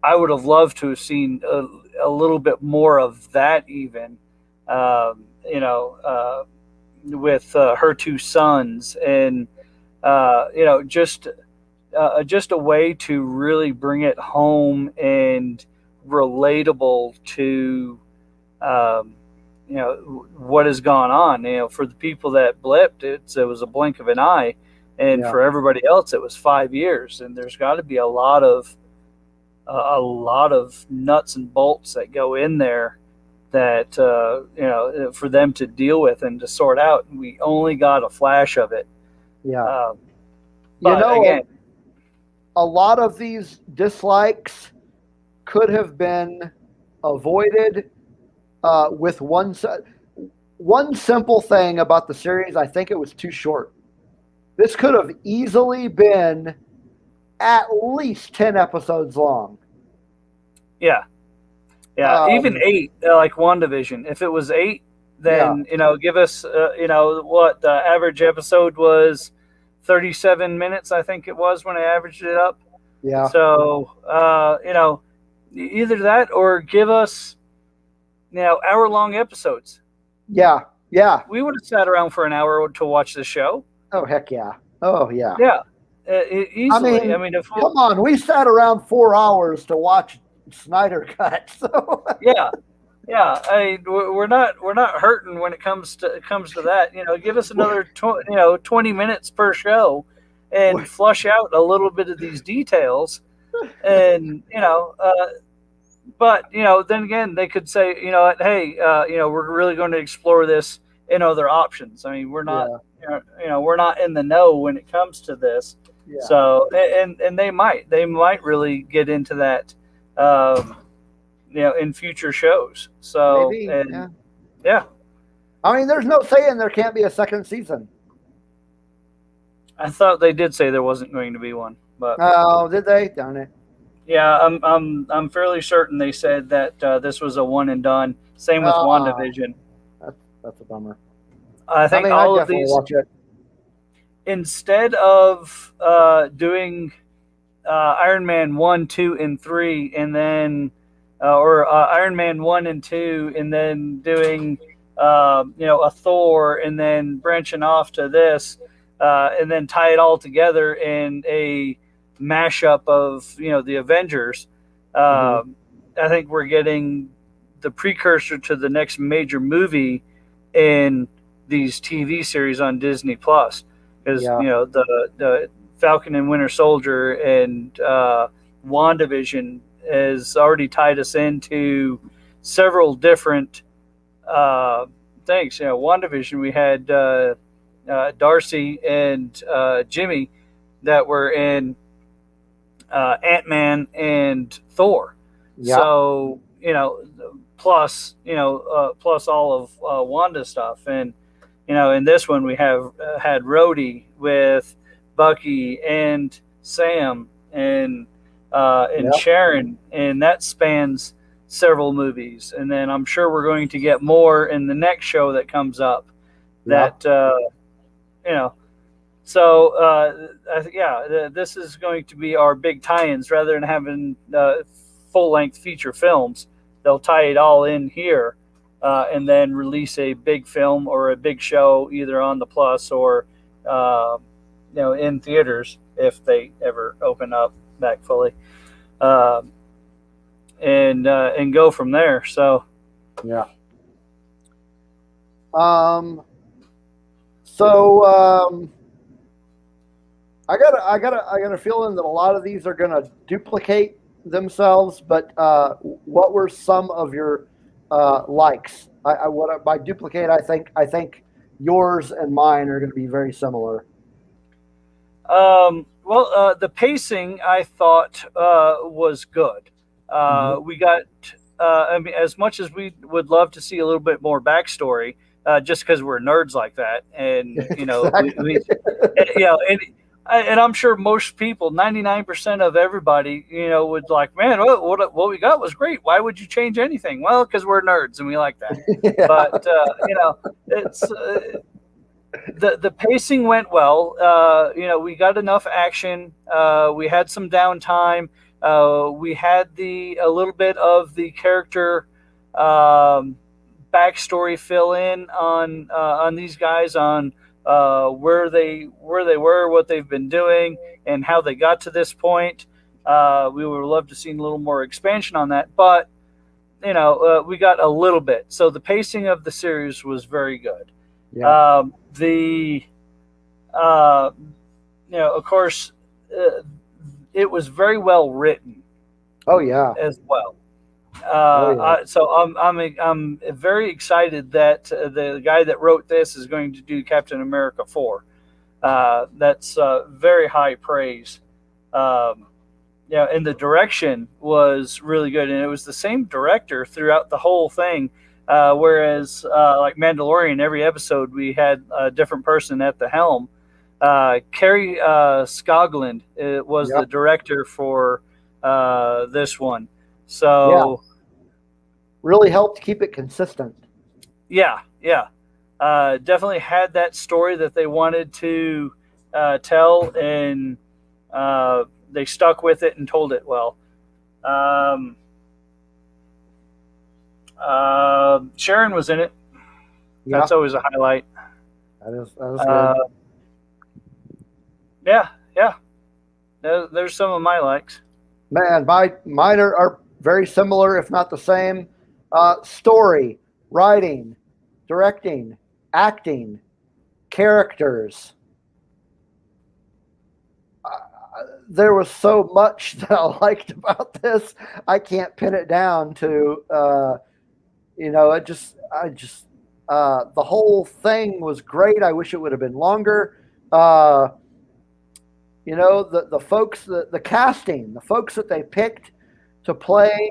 I would have loved to have seen a little bit more of that even, with her two sons, and just a way to really bring it home and relatable to what has gone on. For the people that blipped, it was a blink of an eye, and for everybody else it was 5 years. And there's got to be a lot of nuts and bolts that go in there that for them to deal with and to sort out. We only got a flash of it. But again, a lot of these dislikes could have been avoided with one simple thing about the series. I think it was too short. This could have easily been at least 10 episodes long. Yeah, even 8, like WandaVision. If it was 8, then give us what the average episode was, 37 minutes, I think it was when I averaged it up. Yeah. So either that or give us hour-long episodes. Yeah. We would have sat around for an hour to watch the show. Oh heck yeah. Oh yeah. Yeah. Easily. I mean, come on, we sat around 4 hours to watch Snyder Cut. So yeah. We're not hurting when it comes to that. Give us another 20 minutes per show, and flush out a little bit of these details, and but then again they could say, hey, we're really going to explore this in other options. I mean, we're not we're not in the know when it comes to this. Yeah. So and they might really get into that in future shows. So maybe, yeah. I mean, there's no saying there can't be a second season. I thought they did say there wasn't going to be one, but oh, did they? Darn it. Yeah, I'm fairly certain they said that this was a one and done. Same with WandaVision. That's a bummer. I think I'd all of definitely these, watch it. instead of doing Iron Man 1, 2, and 3, and then, or Iron Man 1 and 2, and then doing, a Thor, and then branching off to this, and then tie it all together in a mashup of, the Avengers. I think we're getting the precursor to the next major movie in these TV series on Disney Plus. Because, the Falcon and Winter Soldier and WandaVision has already tied us into several different things. WandaVision, we had Darcy and Jimmy that were in Ant-Man and Thor. Yeah. So, plus all of Wanda stuff. And, in this one we have had Rhodey with Bucky and Sam and Sharon, and that spans several movies. And then I'm sure we're going to get more in the next show that comes up. That So this is going to be our big tie-ins rather than having full-length feature films. They'll tie it all in here, and then release a big film or a big show either on the Plus or in theaters if they ever open up back fully, and go from there. So yeah. I got a feeling that a lot of these are going to duplicate themselves. But what were some of your likes? By duplicate, I think yours and mine are going to be very similar. The pacing I thought was good. We got, as much as we would love to see a little bit more backstory, just because we're nerds like that, and Exactly. and I'm sure most people, 99% of everybody, would like, man, what we got was great. Why would you change anything? Well, because we're nerds and we like that. Yeah. But it's. The pacing went well. We got enough action. We had some downtime. We had a little bit of the character backstory fill in on these guys, on where they were, what they've been doing, and how they got to this point. We would love to see a little more expansion on that, but we got a little bit. So the pacing of the series was very good. Yeah. Of course, it was very well written. Oh yeah. As well. Oh, I'm very excited that the guy that wrote this is going to do Captain America 4. That's very high praise. And the direction was really good, and it was the same director throughout the whole thing. Whereas, like Mandalorian, every episode we had a different person at the helm. Kerry Skoglund was the director for this one. So, really helped keep it consistent. Yeah. Definitely had that story that they wanted to tell, and they stuck with it and told it well. Sharon was in it. Yeah. That's always a highlight. That is good. Yeah. There's some of my likes. Man, mine are very similar, if not the same. Story, writing, directing, acting, characters. There was so much that I liked about this. I can't pin it down to, the whole thing was great. I wish it would have been longer. The folks, the casting, the folks that they picked to play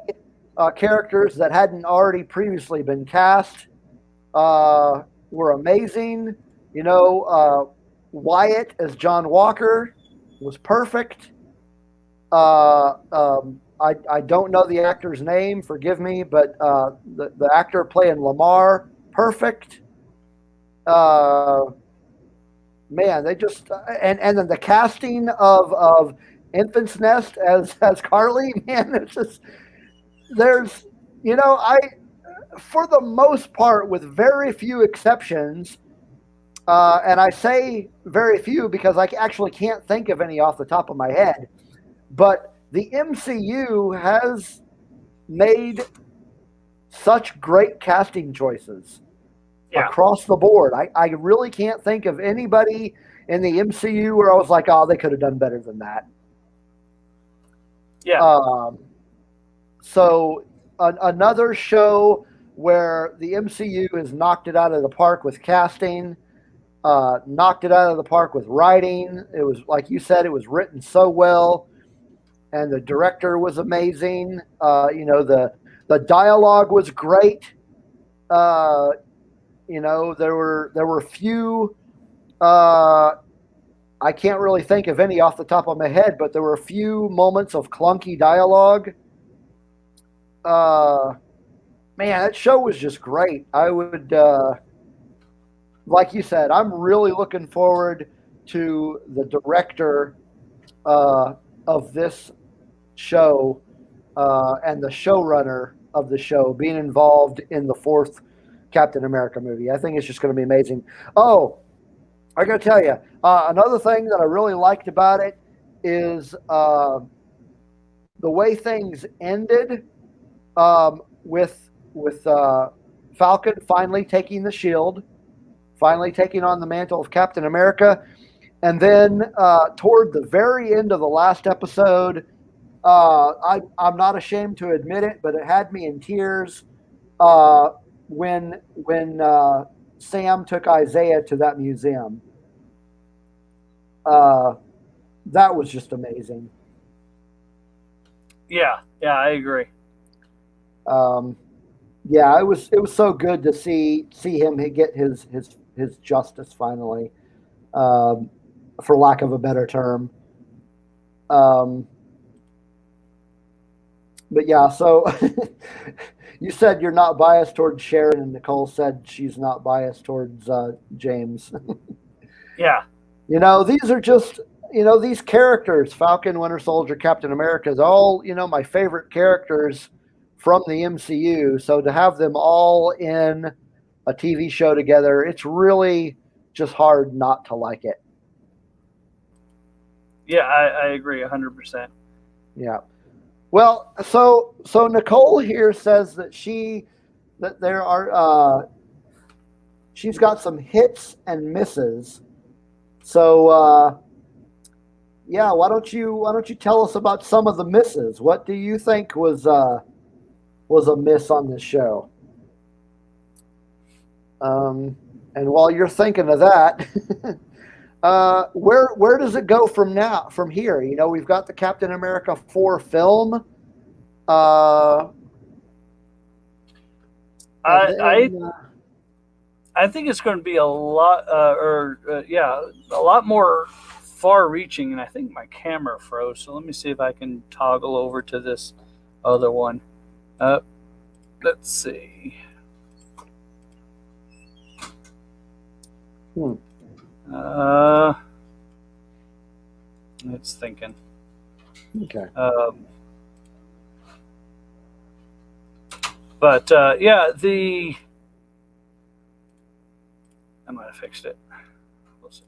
characters that hadn't already previously been cast were amazing. Wyatt as John Walker was perfect. I don't know the actor's name, forgive me, but the actor playing Lamar, perfect. Man, they just and then the casting of Infant's Nest as Carly, man, it's just there's I for the most part, with very few exceptions, and I say very few because I actually can't think of any off the top of my head, but the MCU has made such great casting choices across the board. I really can't think of anybody in the MCU where I was like, oh, they could have done better than that. Yeah. So another show where the MCU has knocked it out of the park with casting, knocked it out of the park with writing. It was, like you said, it was written so well, and the director was amazing. The dialogue was great. There were few. I can't really think of any off the top of my head, but there were a few moments of clunky dialogue. Man, that show was just great. I would, like you said, I'm really looking forward to the director of this show and the showrunner of the show being involved in the fourth Captain America movie. I think it's just going to be amazing. Oh, I got to tell you, another thing that I really liked about it is the way things ended with Falcon finally taking the shield, finally taking on the mantle of Captain America, and then toward the very end of the last episode, I'm not ashamed to admit it, but it had me in tears when Sam took Isaiah to that museum. That was just amazing. Yeah, I agree. Yeah, it was so good to see him get his justice finally, for lack of a better term. But yeah, so you said you're not biased towards Sharon, and Nicole said she's not biased towards James. Yeah. These are just, these characters, Falcon, Winter Soldier, Captain America, is all, my favorite characters from the MCU. So to have them all in a TV show together, it's really just hard not to like it. Yeah, I agree 100%. Yeah. Well, so Nicole here says that she's got some hits and misses. So yeah, why don't you tell us about some of the misses? What do you think was a miss on this show? And while you're thinking of that, where does it go from here? We've got the Captain America 4 film. I think it's going to be a lot, a lot more far-reaching, and I think my camera froze. So let me see if I can toggle over to this other one. Let's see. It's thinking. Okay. But yeah, I might have fixed it. We'll see.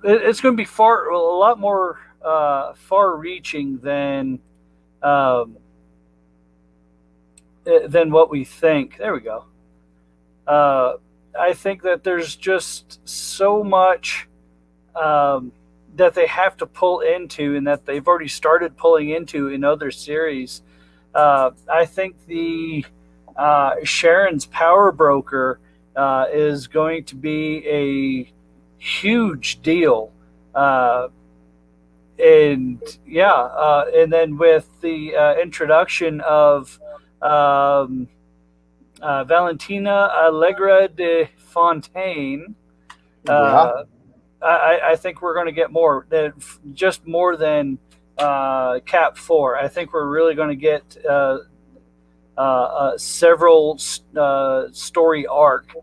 It's going to be a lot more far-reaching than what we think. There we go. I think that there's just so much that they have to pull into, and that they've already started pulling into in other series. I think the Sharon's Power Broker is going to be a huge deal. And then with the introduction of Valentina Allegra de Fontaine, I think we're going to get more than Cap 4. I think we're really going to get several story arc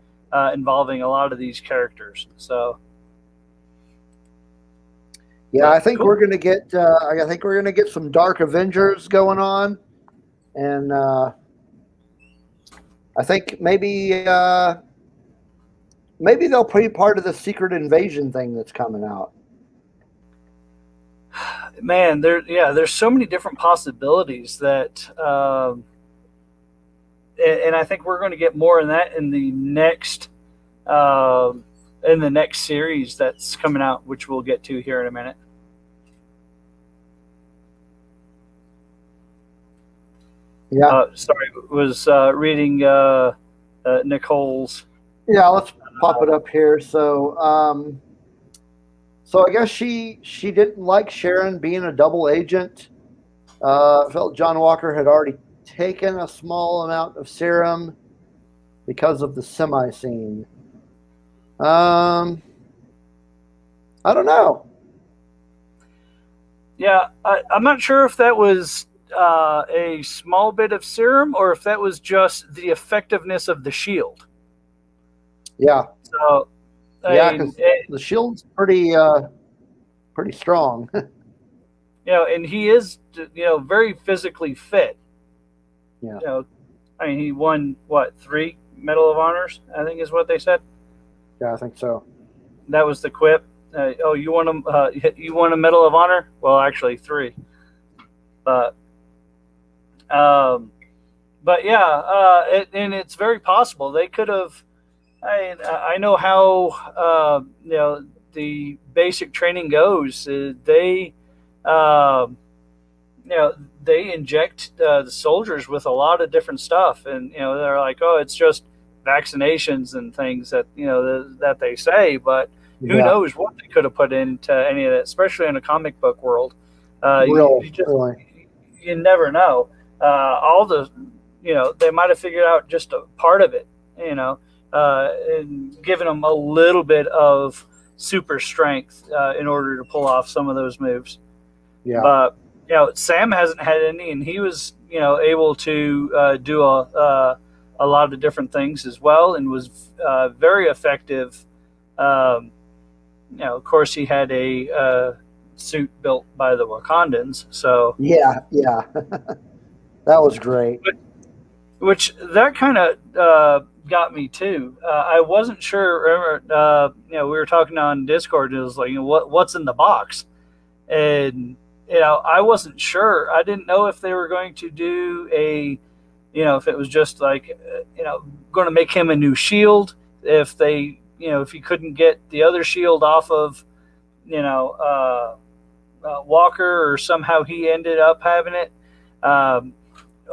involving a lot of these characters. So. Yeah, I think we're gonna get. I think we're gonna get some Dark Avengers going on, and I think maybe they'll be part of the Secret Invasion thing that's coming out. Man, there's so many different possibilities that, and I think we're going to get more in that in the next series that's coming out, which we'll get to here in a minute. Yeah. Sorry, was reading Nicole's. Yeah, let's pop it up here. So, so I guess she didn't like Sharon being a double agent. Felt John Walker had already taken a small amount of serum because of the semi scene. I don't know. Yeah, I'm not sure if that was a small bit of serum or if that was just the effectiveness of the shield. Yeah. So, yeah, because the shield's pretty strong. And he is, very physically fit. Yeah. I mean, he won 3 Medal of Honors, I think is what they said. Yeah, I think so. That was the quip. You won a Medal of Honor? Well, actually 3. But yeah, and it's very possible they could have. I know how the basic training goes. They inject the soldiers with a lot of different stuff, and they're like, oh, it's just vaccinations and things that that they say, but who knows what they could have put into any of that, especially in a comic book world. You never know. All the they might have figured out just a part of it, and given them a little bit of super strength in order to pull off some of those moves. Yeah. But Sam hasn't had any, and he was able to do a lot of different things as well, and was very effective. Of course, he had a suit built by the Wakandans, so yeah, that was great. Which that kind of got me too. I wasn't sure. Remember, we were talking on Discord. And it was like, what's in the box, and I wasn't sure. I didn't know if they were going to do if it was just like, going to make him a new shield. If they, if he couldn't get the other shield off of, Walker, or somehow he ended up having it,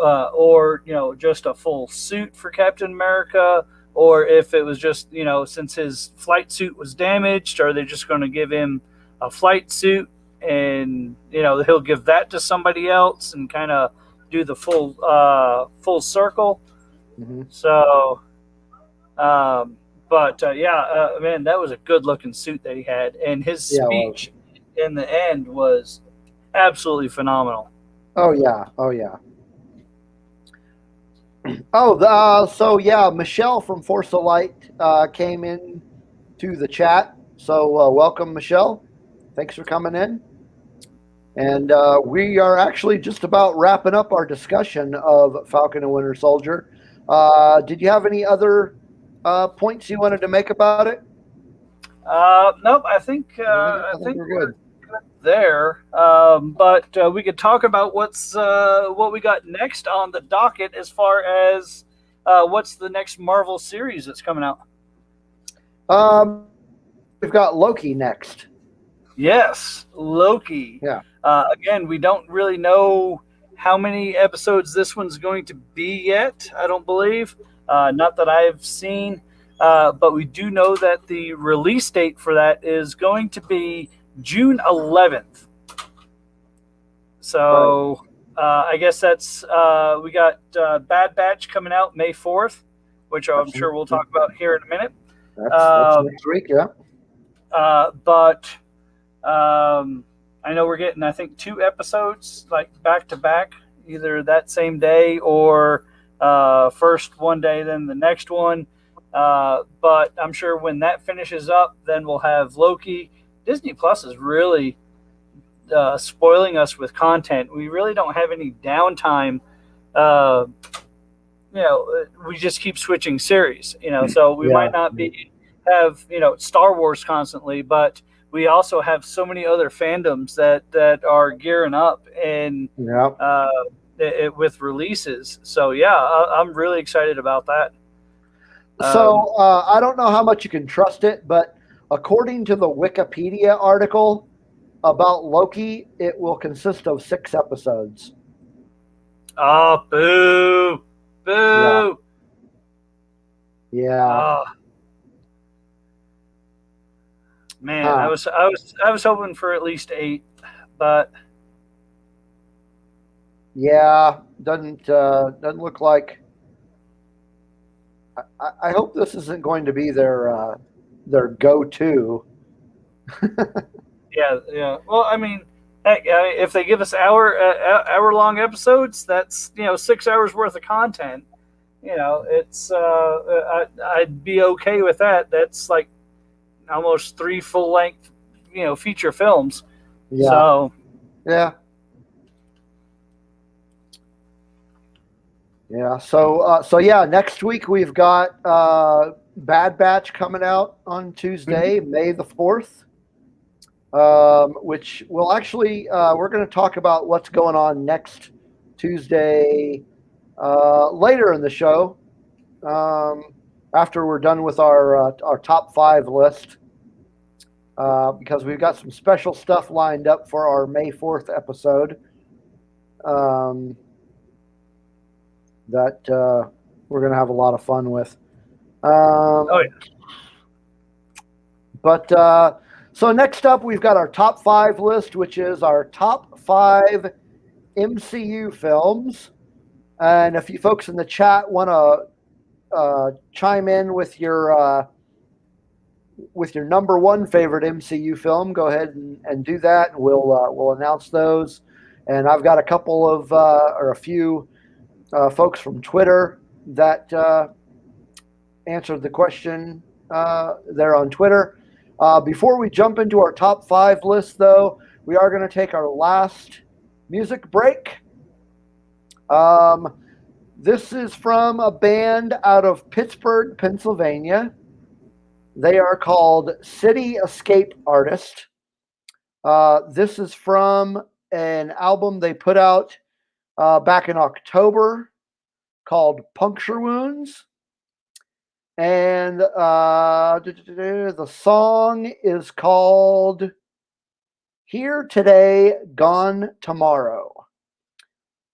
or just a full suit for Captain America, or if it was just since his flight suit was damaged, are they just going to give him a flight suit and he'll give that to somebody else and kind of do the full circle. Mm-hmm. So man, that was a good looking suit that he had, and his speech in the end was absolutely phenomenal. Oh yeah. Michelle from Force of Light came in to the chat. So welcome, Michelle. Thanks for coming in. And we are actually just about wrapping up our discussion of Falcon and Winter Soldier. Did you have any other points you wanted to make about it? Nope. I think we're good there. But we could talk about what we got next on the docket as far as what's the next Marvel series that's coming out. We've got Loki next. Yes, Loki. Yeah. Again, we don't really know how many episodes this one's going to be yet. I don't believe. Not that I've seen. But we do know that the release date for that is going to be June 11th. So I guess that's we got Bad Batch coming out May 4th, which I'm sure we'll talk about here in a minute. That's next week, yeah. But I know we're getting, I think, 2 episodes like back to back, either that same day or first one day, then the next one. But I'm sure when that finishes up, then we'll have Loki. Disney Plus is really spoiling us with content. We really don't have any downtime. We just keep switching series. So we might not have Star Wars constantly, but we also have so many other fandoms that are gearing up and with releases. So I'm really excited about that. So I don't know how much you can trust it, but according to the Wikipedia article about Loki, it will consist of 6 episodes. Oh, boo! Boo! Yeah. Oh. Man, I was hoping for at least 8, but doesn't look like. I hope this isn't going to be their go-to. Yeah. Well, I mean, heck, if they give us hour-long episodes, that's 6 hours worth of content. It's I'd be okay with that. That's like almost 3 full-length, feature films. Yeah. So. Yeah. Yeah. So next week we've got Bad Batch coming out on Tuesday, May the 4th, which will actually we're going to talk about what's going on next Tuesday later in the show after we're done with our top 5 list because we've got some special stuff lined up for our May 4th episode. That we're going to have a lot of fun with. But so next up, we've got our top 5 list, which is our top 5 MCU films. And if you folks in the chat want to chime in with your number 1 favorite MCU film, go ahead and do that, and we'll announce those. And I've got a couple of or a few folks from Twitter that answered the question there on Twitter. Before we jump into our top 5 list, though, we are going to take our last music break. This is from a band out of Pittsburgh, Pennsylvania. They are called City Escape Artist. This is from an album they put out back in October called Puncture Wounds. And the song is called Here Today, Gone Tomorrow.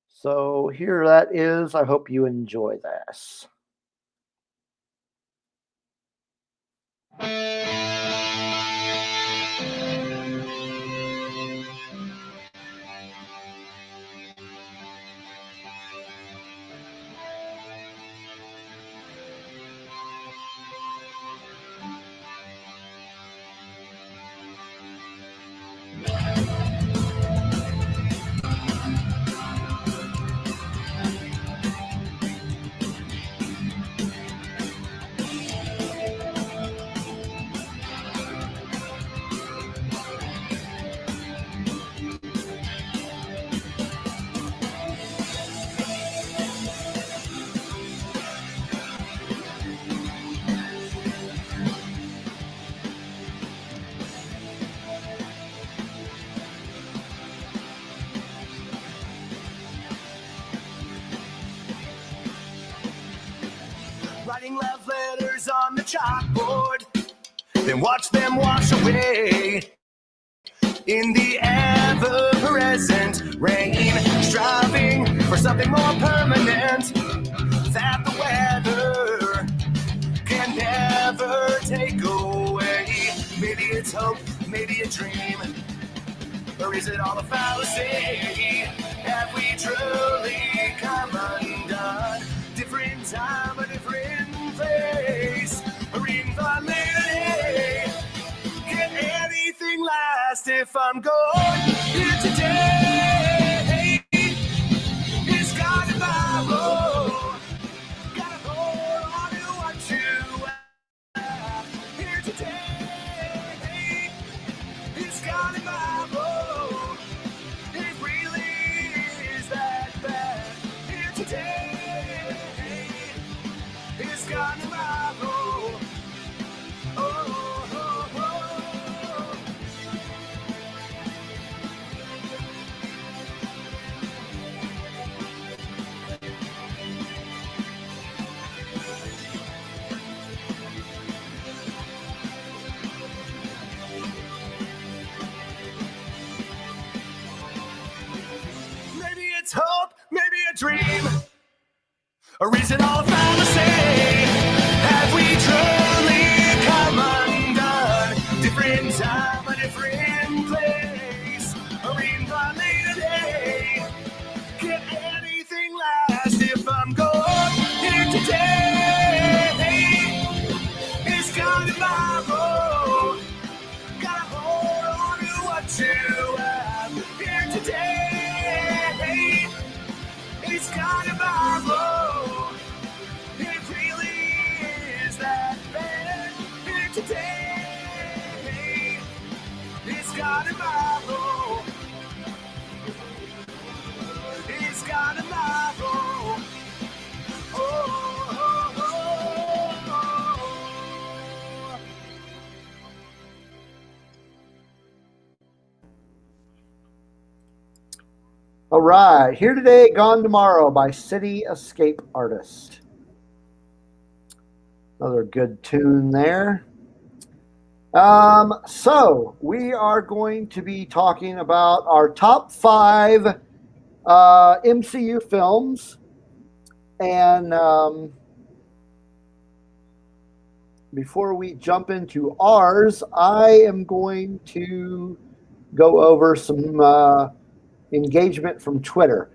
So here that is. I hope you enjoy this. Writing love letters on the chalkboard, then watch them wash away in the ever-present rain, striving for something more permanent that the weather can never take away. Maybe it's hope, maybe a dream, or is it all a fallacy? Have we truly come undone? Different time, a different place, or invalidity. Can anything last if I'm gone here today? It's gone tomorrow. dream, original fantasy. Have we truly come undone? Different time, a different place. A reincarnated today. Can anything last if I'm gone here today? It's gone tomorrow. Gotta hold on to what you have here today. It's gone tomorrow. It really is that bad here today. It's gone tomorrow. It's gone tomorrow. Oh, oh, oh, oh. All right, Here Today, Gone Tomorrow by City Escape Artist. Another good tune there. So we are going to be talking about our top 5 MCU films. And before we jump into ours, I am going to go over some engagement from Twitter.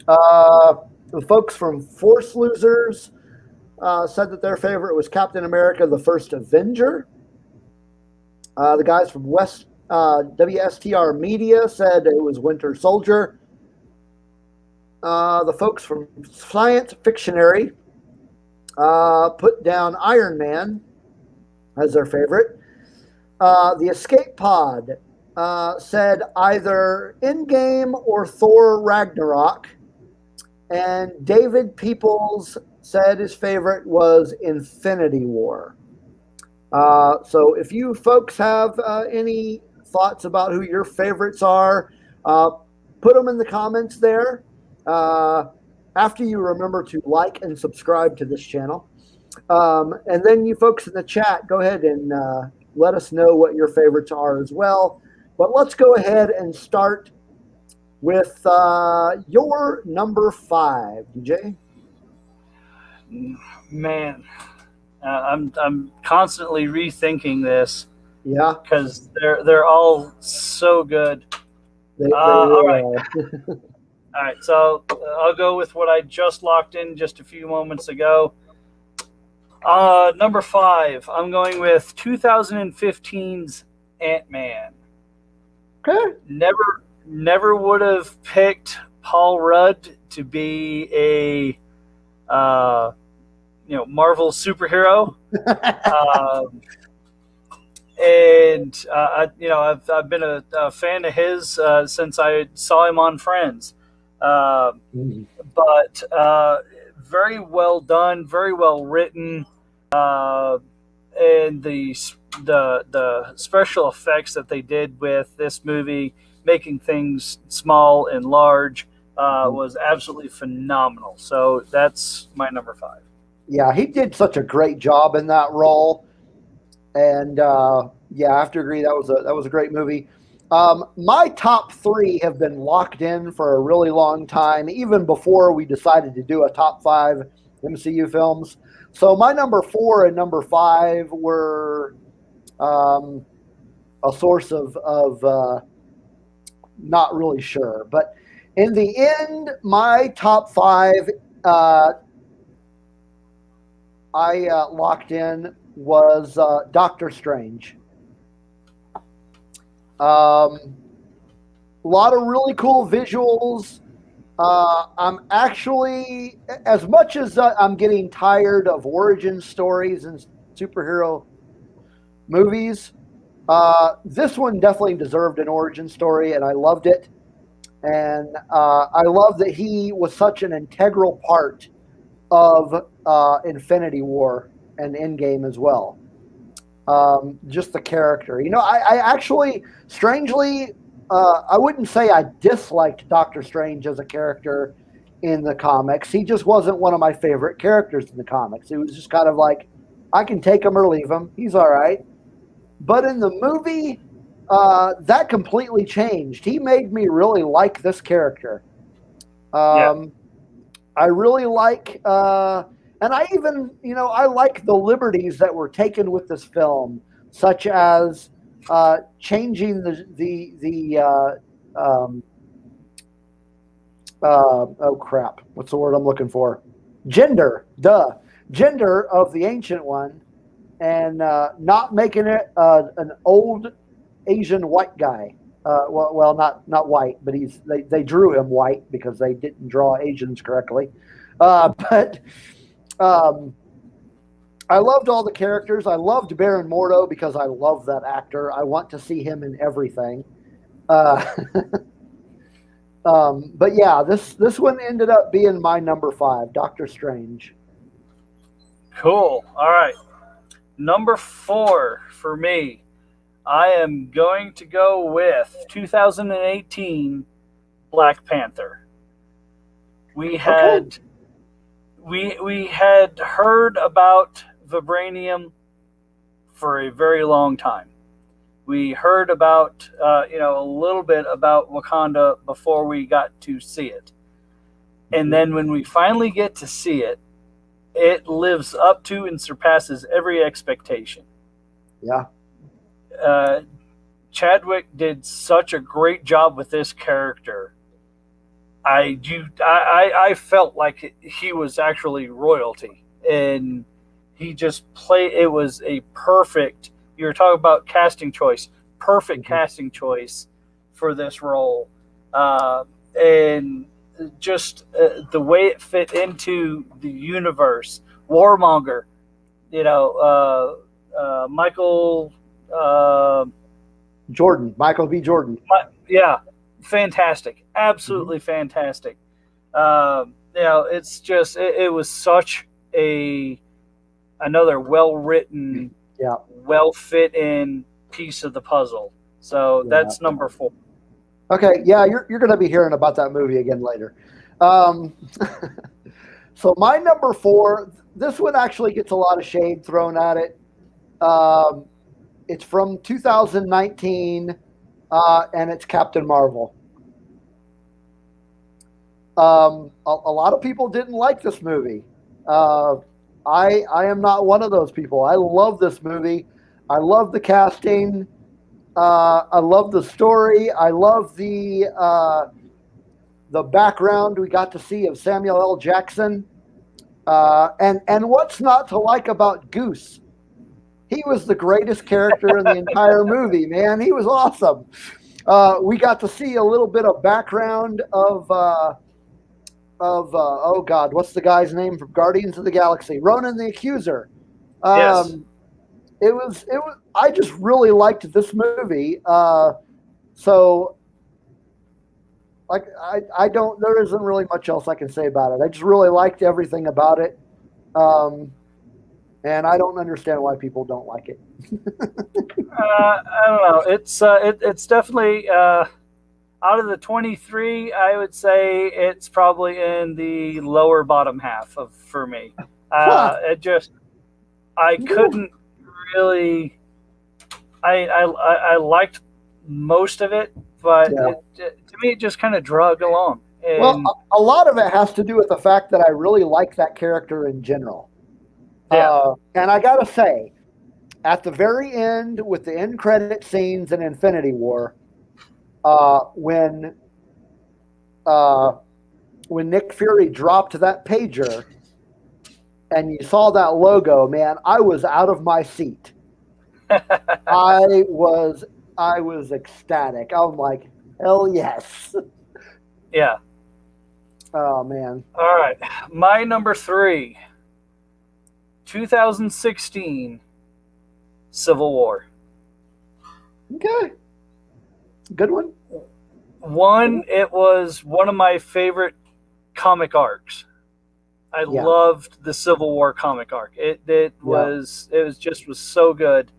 The folks from Force Losers said that their favorite was Captain America, the First Avenger. The guys from WSTR Media said it was Winter Soldier. The folks from Science Fictionary put down Iron Man as their favorite. The Escape Pod said either Endgame or Thor Ragnarok. And David Peoples said his favorite was Infinity War. So if you folks have any thoughts about who your favorites are, put them in the comments there. After you remember to like and subscribe to this channel. And then you folks in the chat, go ahead and let us know what your favorites are as well. But let's go ahead and start with your number 5, DJ. Man, I'm constantly rethinking this. Yeah, because they're all so good. They all really right, are. all right. So I'll go with what I just locked in just a few moments ago. Number 5, I'm going with 2015's Ant-Man. Okay. Never would have picked Paul Rudd to be a Marvel superhero. And I've been a fan of his since I saw him on Friends. But very well done, very well written, and the special effects that they did with this movie, making things small and large, was absolutely phenomenal. So that's my number 5. Yeah, he did such a great job in that role. And yeah, I have to agree that was a great movie. My top 3 have been locked in for a really long time, even before we decided to do a top 5 MCU films. So my number 4 and number 5 were a source of not really sure. But in the end, my top 5 I locked in was Doctor Strange. A lot of really cool visuals. I'm actually, as much as I'm getting tired of origin stories and superhero movies, this one definitely deserved an origin story, and I loved it. And I love that he was such an integral part of Infinity War and Endgame as well. Just the character. I actually, strangely, I wouldn't say I disliked Doctor Strange as a character in the comics. He just wasn't one of my favorite characters in the comics. It was just kind of like, I can take him or leave him. He's all right. But in the movie, that completely changed. He made me really like this character. I really like, and I even, I like the liberties that were taken with this film, such as changing oh crap, what's the word I'm looking for? Gender of the Ancient One, and not making it an old Asian white guy. Well, not white, but they drew him white because they didn't draw Asians correctly. But I loved all the characters. I loved Baron Mordo because I love that actor. I want to see him in everything. But yeah, this one ended up being my number 5, Doctor Strange. Cool. All right. Number 4 for me, I am going to go with 2018 Black Panther. We had heard about vibranium for a very long time. We heard about a little bit about Wakanda before we got to see it, and then when we finally get to see it, it lives up to and surpasses every expectation. Yeah. Chadwick did such a great job with this character. I felt like he was actually royalty, and he just played. It was a perfect. You were talking about casting choice. Perfect casting choice for this role, and just the way it fit into the universe. Warmonger, Michael B. Jordan. Yeah, fantastic, absolutely fantastic. It's just it was such another well written, well fit in piece of the puzzle. So that's number 4. Okay, yeah, you're going to be hearing about that movie again later. So my number 4, this one actually gets a lot of shade thrown at it. It's from 2019, and it's Captain Marvel. A lot of people didn't like this movie. I am not one of those people. I love this movie. I love the casting. I love the story. I love the background we got to see of Samuel L. Jackson. And what's not to like about Goose? He was the greatest character in the entire movie, man. He was awesome. We got to see a little bit of background of oh God, what's the guy's name from Guardians of the Galaxy? Ronan the Accuser. Yes. It was. I just really liked this movie. So, like, I don't. There isn't really much else I can say about it. I just really liked everything about it. And I don't understand why people don't like it. I don't know. It's definitely out of the 23. I would say it's probably in the lower bottom half for me. I couldn't really. I liked most of it, but to me it just kind of drug along. And, well, a lot of it has to do with the fact that I really like that character in general. Yeah. And I gotta say, at the very end with the end credit scenes in Infinity War, when Nick Fury dropped that pager and you saw that logo, man, I was out of my seat. I was ecstatic. I'm like, hell yes. Yeah. Oh man. All right. My number 3. 2016 Civil War. Okay. Good one. It was one of my favorite comic arcs. I loved the Civil War comic arc. It was so good.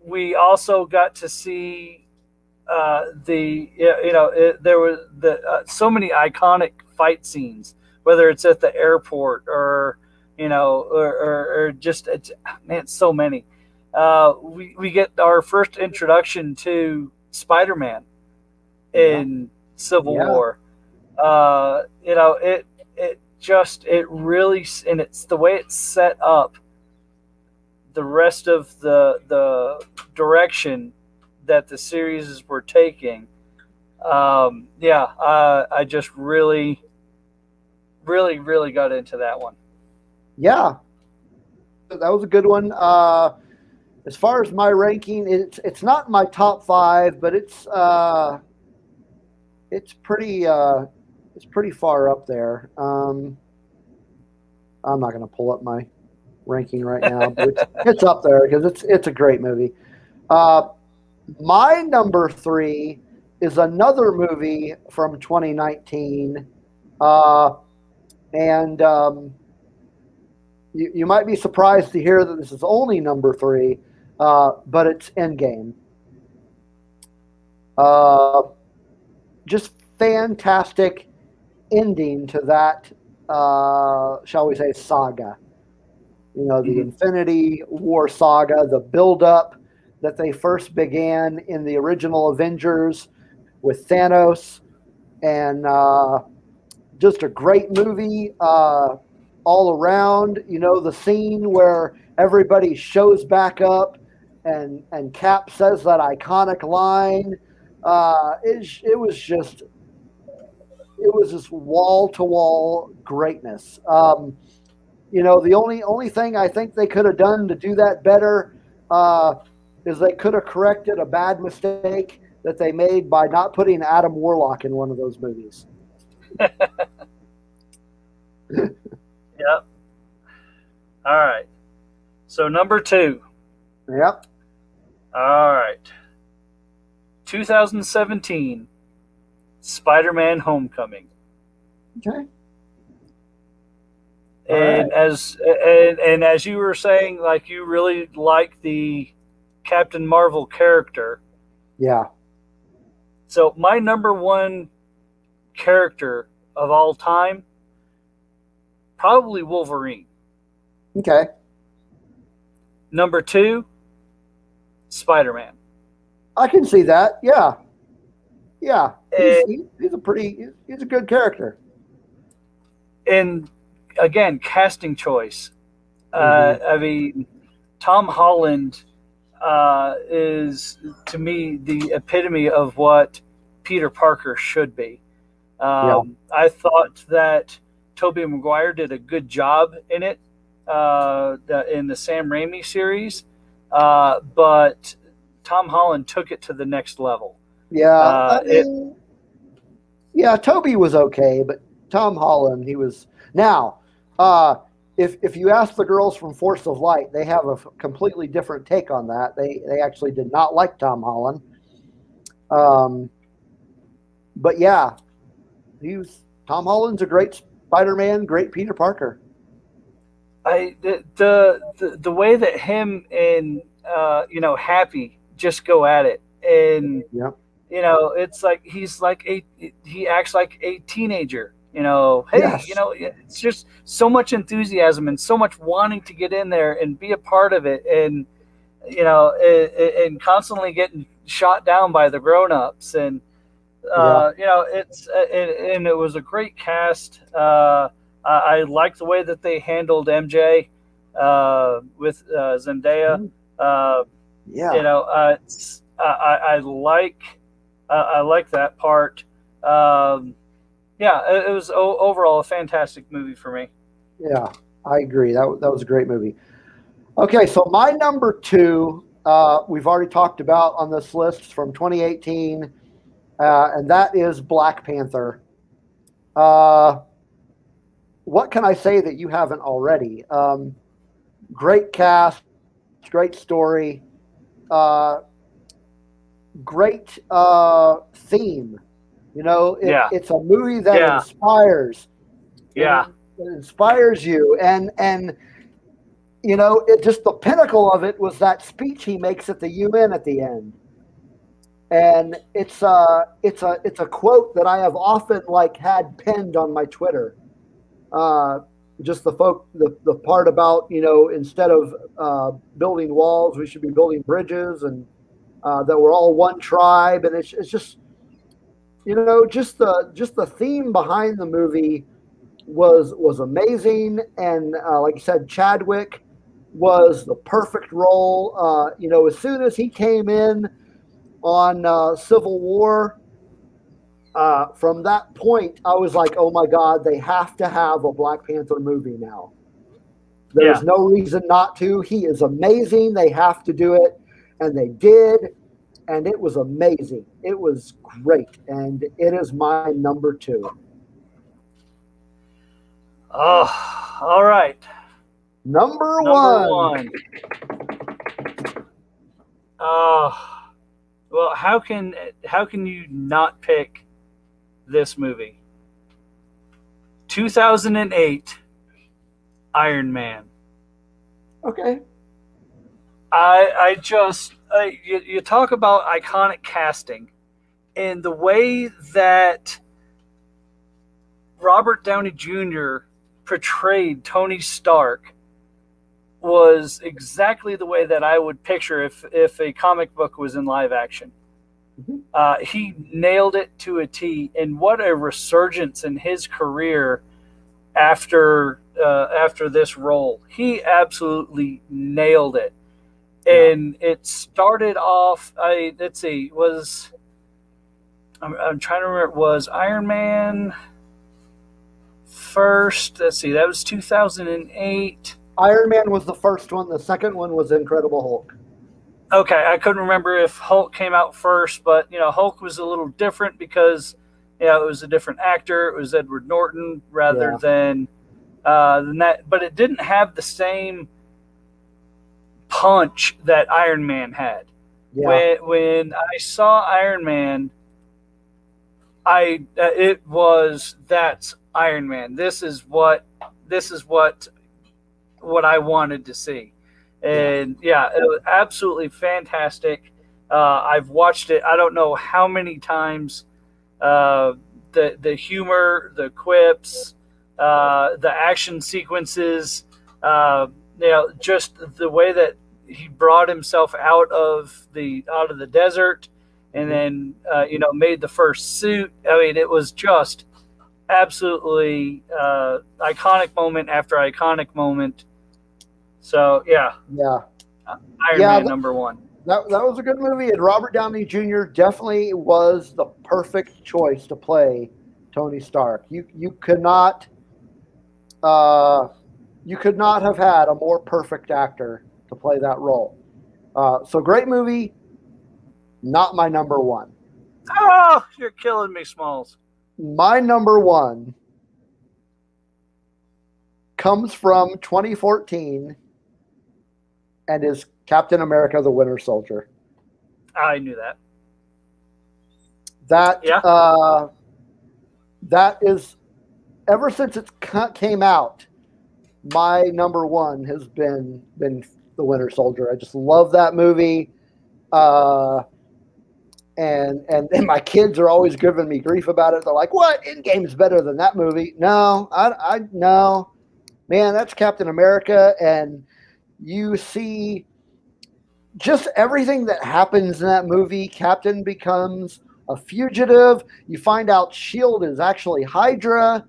We also got to see there was so many iconic fight scenes, whether it's at the airport or just so many. We get our first introduction to Spider-Man in Civil War. it really, and it's the way it's set up, the rest of the direction that the series were taking. I just really got into that one. Yeah, that was a good one. As far as my ranking, it's not my top 5, but it's pretty far up there. I'm not going to pull up my ranking right now, but it's up there because it's a great movie. My number 3 is another movie from 2019, and you might be surprised to hear that this is only number 3, but it's Endgame. Just fantastic ending to that, shall we say, saga. The Infinity War saga, the buildup that they first began in the original Avengers with Thanos, and just a great movie all around. The scene where everybody shows back up and Cap says that iconic line. It was just wall to wall greatness. The only thing I think they could have done to do that better is they could have corrected a bad mistake that they made by not putting Adam Warlock in one of those movies. Yep. All right. So number 2. Yep. All right. 2017, Spider-Man: Homecoming. Okay. And as you were saying, like, you really like the Captain Marvel character. Yeah. So my number 1 character of all time, probably Wolverine. Okay. Number 2, Spider-Man. I can see that. Yeah. Yeah. He's a good character. And again, casting choice. I mean, Tom Holland is, to me, the epitome of what Peter Parker should be. I thought that Tobey Maguire did a good job in it, in the Sam Raimi series, but Tom Holland took it to the next level. Yeah, Tobey was okay, but Tom Holland, he was. Now, if you ask the girls from Force of Light, they have a completely different take on that. They actually did not like Tom Holland. But yeah, Tom Holland's a great Spider-Man, great Peter Parker. The way that him and Happy just go at it, and it's like he acts like a teenager. Hey, yes. It's just so much enthusiasm and so much wanting to get in there and be a part of it, and and constantly getting shot down by the grown-ups, and and it was a great cast. I like the way that they handled MJ with Zendaya. I like that part. It was overall a fantastic movie for me. Yeah, I agree. That was a great movie. Okay, so my number 2, we've already talked about on this list from 2018, and that is Black Panther. What can I say that you haven't already? Great cast, great story, great theme. It's a movie that inspires. Yeah. It inspires you. And it just, the pinnacle of it was that speech he makes at the UN at the end. And it's a quote that I have often had pinned on my Twitter. Just the part about, instead of building walls, we should be building bridges, and that we're all one tribe. And it's just just the theme behind the movie was amazing, and like you said, Chadwick was the perfect role. As soon as he came in on Civil War, from that point, I was like, oh my God, they have to have a Black Panther movie now. There's no reason not to. He is amazing. They have to do it. And they did. And it was amazing. It was great. And it is my number 2. Oh, all right. Number one. Well, how can you not pick this movie? 2008 Iron Man. Okay. You talk about iconic casting, and the way that Robert Downey Jr. portrayed Tony Stark was exactly the way that I would picture if a comic book was in live action. Mm-hmm. He nailed it to a T, and what a resurgence in his career after this role. He absolutely nailed it. And it started off, let's see, I'm trying to remember, was Iron Man first? Let's see, that was 2008. Iron Man was the first one. The second one was Incredible Hulk. Okay, I couldn't remember if Hulk came out first, but, Hulk was a little different because, it was a different actor. It was Edward Norton rather than that. But it didn't have the same punch that Iron Man had. Yeah. When I saw Iron Man, that's Iron Man. This is what I wanted to see. And it was absolutely fantastic. I've watched it I don't know how many times. The humor, the quips, the action sequences, just the way that he brought himself out of the desert, and then made the first suit. I mean, it was just absolutely iconic moment after iconic moment. So Iron Man number one. That was a good movie, and Robert Downey Jr. definitely was the perfect choice to play Tony Stark. You could not have had a more perfect actor to play that role. So great movie, not my number one. Oh, you're killing me, Smalls. My number one comes from 2014 and is Captain America: The Winter Soldier. I knew that. That is, ever since it came out, my number one has been The Winter Soldier. I just love that movie. And my kids are always giving me grief about it. They're like, "What? Endgame's better than that movie?" No, no, man, that's Captain America, and you see just everything that happens in that movie. Captain becomes a fugitive. You find out S.H.I.E.L.D. is actually Hydra.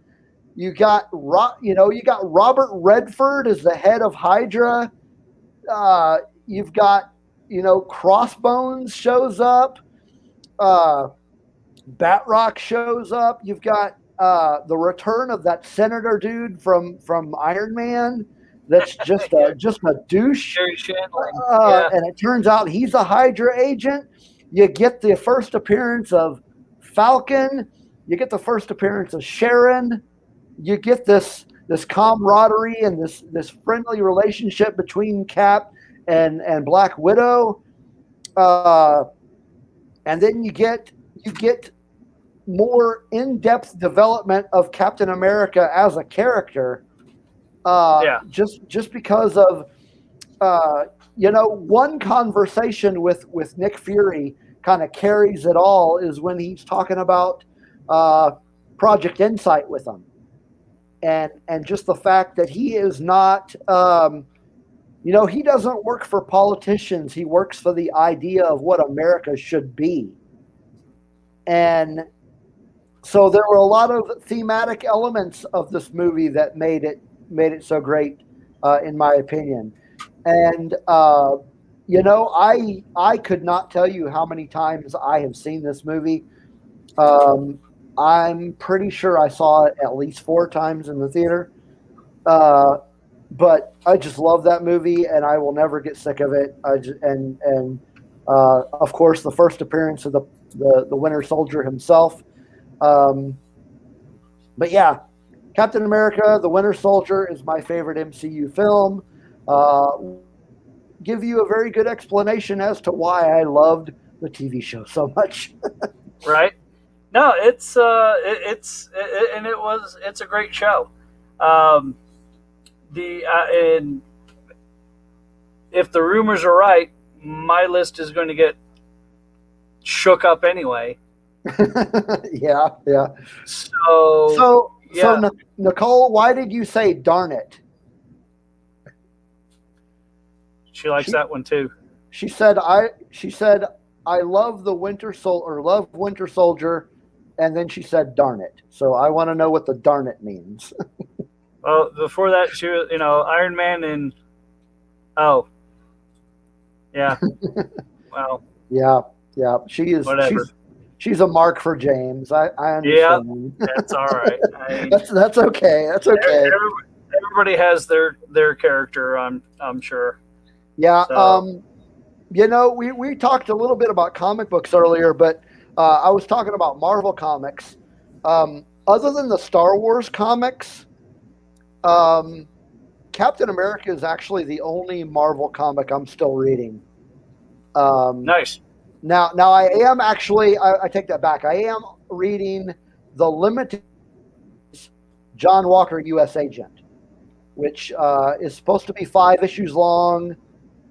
You got Robert Redford as the head of Hydra. You've got Crossbones shows up. Batroc shows up. You've got the return of that senator dude from Iron Man. That's just a douche. And it turns out he's a Hydra agent. You get the first appearance of Falcon. You get the first appearance of Sharon. You get this camaraderie and this friendly relationship between Cap and Black Widow. And then you get more in-depth development of Captain America as a character. Just because of one conversation with Nick Fury kind of carries it all, is when he's talking about Project Insight with him, and just the fact that he is not he doesn't work for politicians. He works for the idea of what America should be. And So there were a lot of thematic elements of this movie that made it so great, in my opinion. And I could not tell you how many times I have seen this movie. I'm pretty sure I saw it at least 4 times in the theater. But I just love that movie, and I will never get sick of it. Of course, the first appearance of the Winter Soldier himself. But yeah, Captain America: The Winter Soldier is my favorite MCU film. Give you a very good explanation as to why I loved the TV show so much. Right? No, it's a great show. And if the rumors are right, my list is going to get shook up anyway. Yeah. So Nicole, why did you say "darn it"? She likes that one too. She said I love the Winter Soldier, and then she said "darn it." So I want to know what the "darn it" means. Well, before that, she was, Iron Man and yeah. Well. Yeah. She is. Whatever. She's a mark for James. I understand. Yeah, that's all right. That's okay. That's okay. Everybody has their character. I'm sure. Yeah. So. We talked a little bit about comic books earlier, but I was talking about Marvel comics. Other than the Star Wars comics, Captain America is actually the only Marvel comic I'm still reading. Nice. Now I am actually, I take that back. I am reading the limited John Walker, U.S. Agent, which is supposed to be 5 issues long.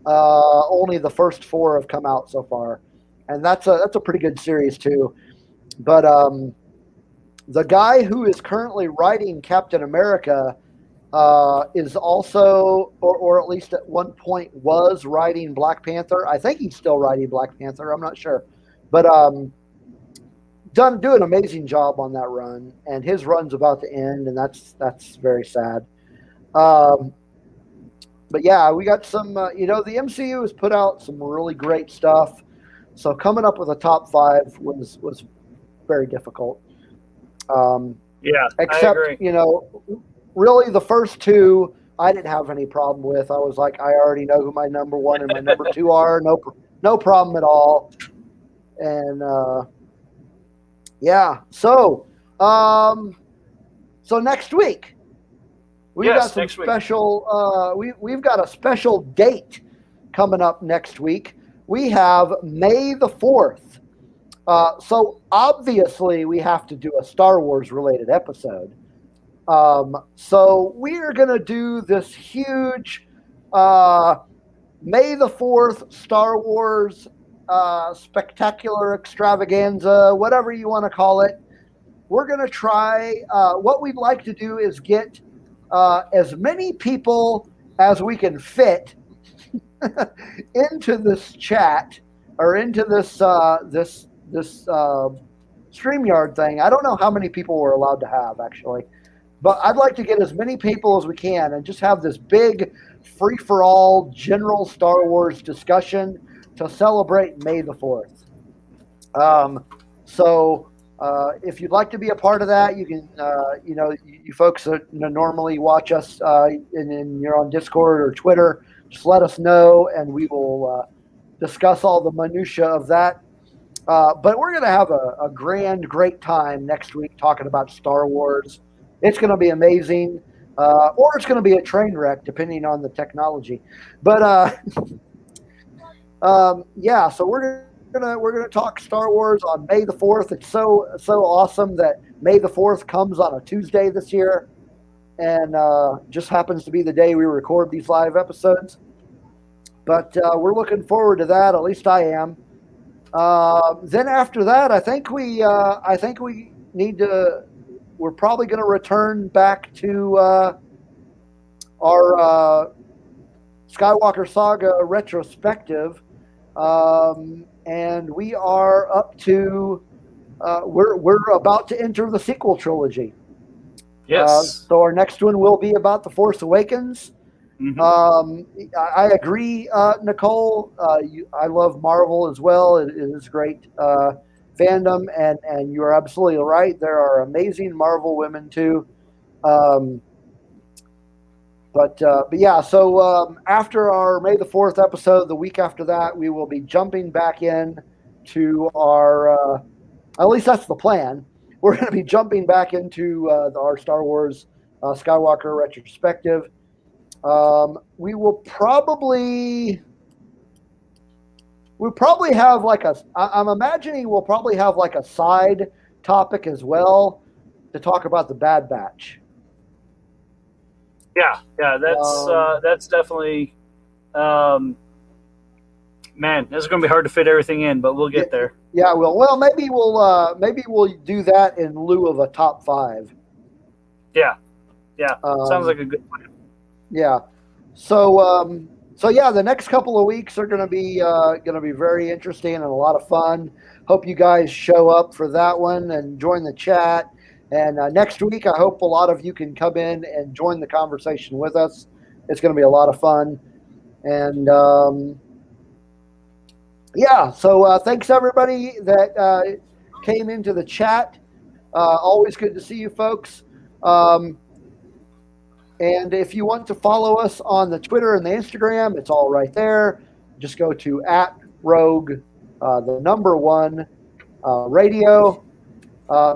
Only the first 4 have come out so far, and that's a pretty good series too. But the guy who is currently writing Captain America is also, or at least at one point was writing Black Panther. I think he's still writing Black Panther. I'm not sure, but do an amazing job on that run, and his run's about to end, and that's very sad. But yeah, we got some. The MCU has put out some really great stuff, so coming up with a top 5 was very difficult. Yeah, except I agree. Really the first 2 I didn't have any problem with. I was like, I already know who my number 1 and my number 2 are. No problem at all. And yeah, so next we've got some special. We've got a special date coming up next week. We have May the 4th. So obviously we have to do a Star Wars related episode. So we are going to do this huge May the 4th Star Wars spectacular extravaganza, whatever you want to call it. We're going to try. What we'd like to do is get as many people as we can fit into this chat or into this StreamYard thing. I don't know how many people we're allowed to have, actually. But I'd like to get as many people as we can and just have this big free-for-all general Star Wars discussion to celebrate May the 4th. So if you'd like to be a part of that, you can, you folks that normally watch us and you're on Discord or Twitter, just let us know and we will discuss all the minutia of that. But we're going to have a great time next week talking about Star Wars. It's going to be amazing, or it's going to be a train wreck, depending on the technology. But yeah, so we're gonna talk Star Wars on May the 4th. It's so awesome that May the 4th comes on a Tuesday this year, and just happens to be the day we record these live episodes. But we're looking forward to that. At least I am. Then after that, I think we need to. We're probably going to return back to our Skywalker Saga retrospective, and we are up to we're about to enter the sequel trilogy. Yes. So our next one will be about The Force Awakens. I agree, Nicole. I love Marvel as well. It is great fandom, and you're absolutely right. There are amazing Marvel women too. But yeah, so after our May the 4th episode, the week after that, we will be jumping back in to our, at least that's the plan. We're going to be jumping back into our Star Wars Skywalker retrospective. We'll probably have like I'm imagining we'll probably have like a side topic as well to talk about the Bad Batch. Yeah, that's definitely, man, this is going to be hard to fit everything in, but we'll get there. Yeah, well, maybe we'll do that in lieu of a top 5. Yeah, sounds like a good plan. Yeah, so yeah, the next couple of weeks are going to be very interesting and a lot of fun. Hope you guys show up for that one and join the chat. And next week, I hope a lot of you can come in and join the conversation with us. It's going to be a lot of fun. And yeah, so thanks everybody that came into the chat. Always good to see you folks. And if you want to follow us on the Twitter and the Instagram, it's all right there. Just go to @Rogue, the number 1 radio.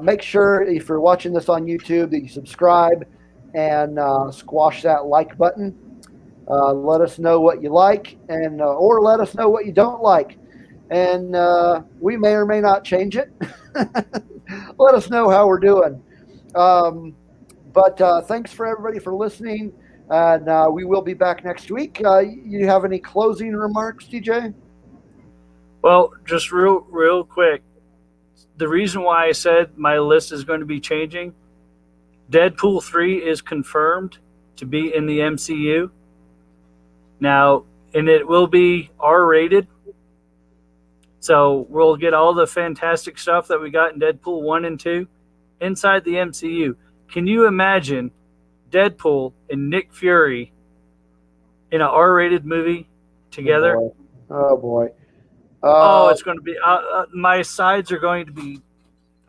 Make sure if you're watching this on YouTube that you subscribe and squash that like button. Let us know what you like and or let us know what you don't like. And we may or may not change it. Let us know how we're doing. But thanks for everybody for listening. And we will be back next week. You have any closing remarks, DJ? Well, just real quick. The reason why I said my list is going to be changing, Deadpool 3 is confirmed to be in the MCU. Now, and it will be R-rated. So we'll get all the fantastic stuff that we got in Deadpool 1 and 2 inside the MCU. Can you imagine Deadpool and Nick Fury in an R-rated movie together? Oh, boy. It's going to be my sides are going to be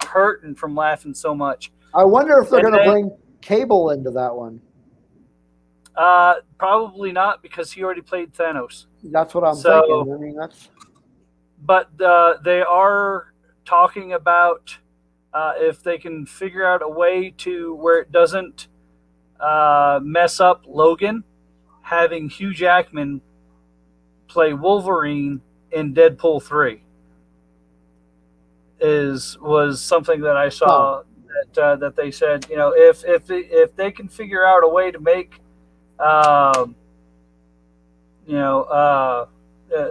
hurting from laughing so much. I wonder if they're going to bring Cable into that one. Probably not, because he already played Thanos. That's what I'm thinking. I mean, that's. But they are talking about if they can figure out a way to where it doesn't mess up Logan, having Hugh Jackman play Wolverine in Deadpool 3 was something that I saw that they said, if they can figure out a way to make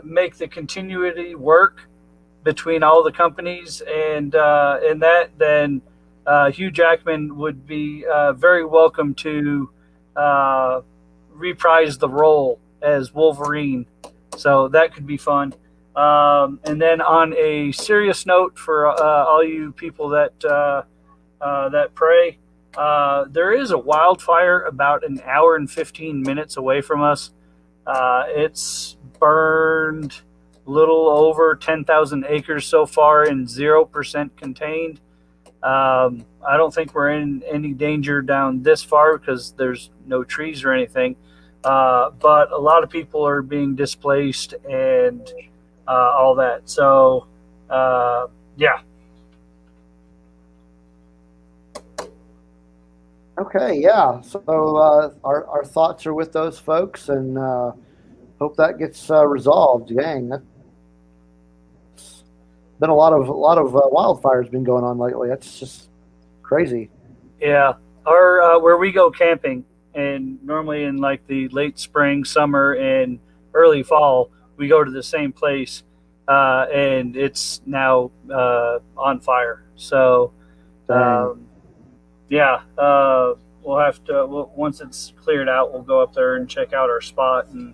make the continuity work between all the companies and that, then Hugh Jackman would be very welcome to reprise the role as Wolverine. So that could be fun. And then on a serious note for all you people that pray, there is a wildfire about an hour and 15 minutes away from us. It's burned a little over 10,000 acres so far and 0% contained. I don't think we're in any danger down this far because there's no trees or anything. But a lot of people are being displaced and all that. So, yeah. Okay, yeah. So our thoughts are with those folks, and hope that gets resolved. Dang, that's been a lot of wildfires been going on lately. That's just crazy. Yeah, our where we go camping, and normally in like the late spring, summer, and early fall, we go to the same place, and it's now on fire. So, yeah, we'll have to. Once it's cleared out, we'll go up there and check out our spot and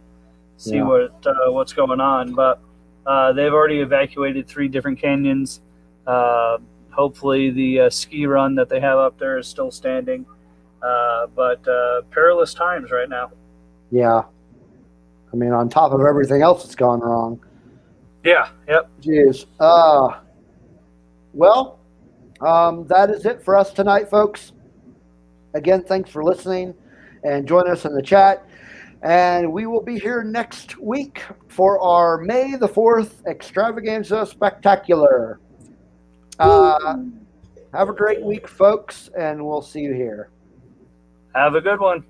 see what's going on. But they've already evacuated 3 different canyons. hopefully the ski run that they have up there is still standing. But perilous times right now. Yeah. I mean, on top of everything else that's gone wrong. Yeah. Yep. Jeez. Well, that is it for us tonight, folks. Again, thanks for listening and join us in the chat. And we will be here next week for our May the 4th Extravaganza Spectacular. Have a great week, folks, and we'll see you here. Have a good one.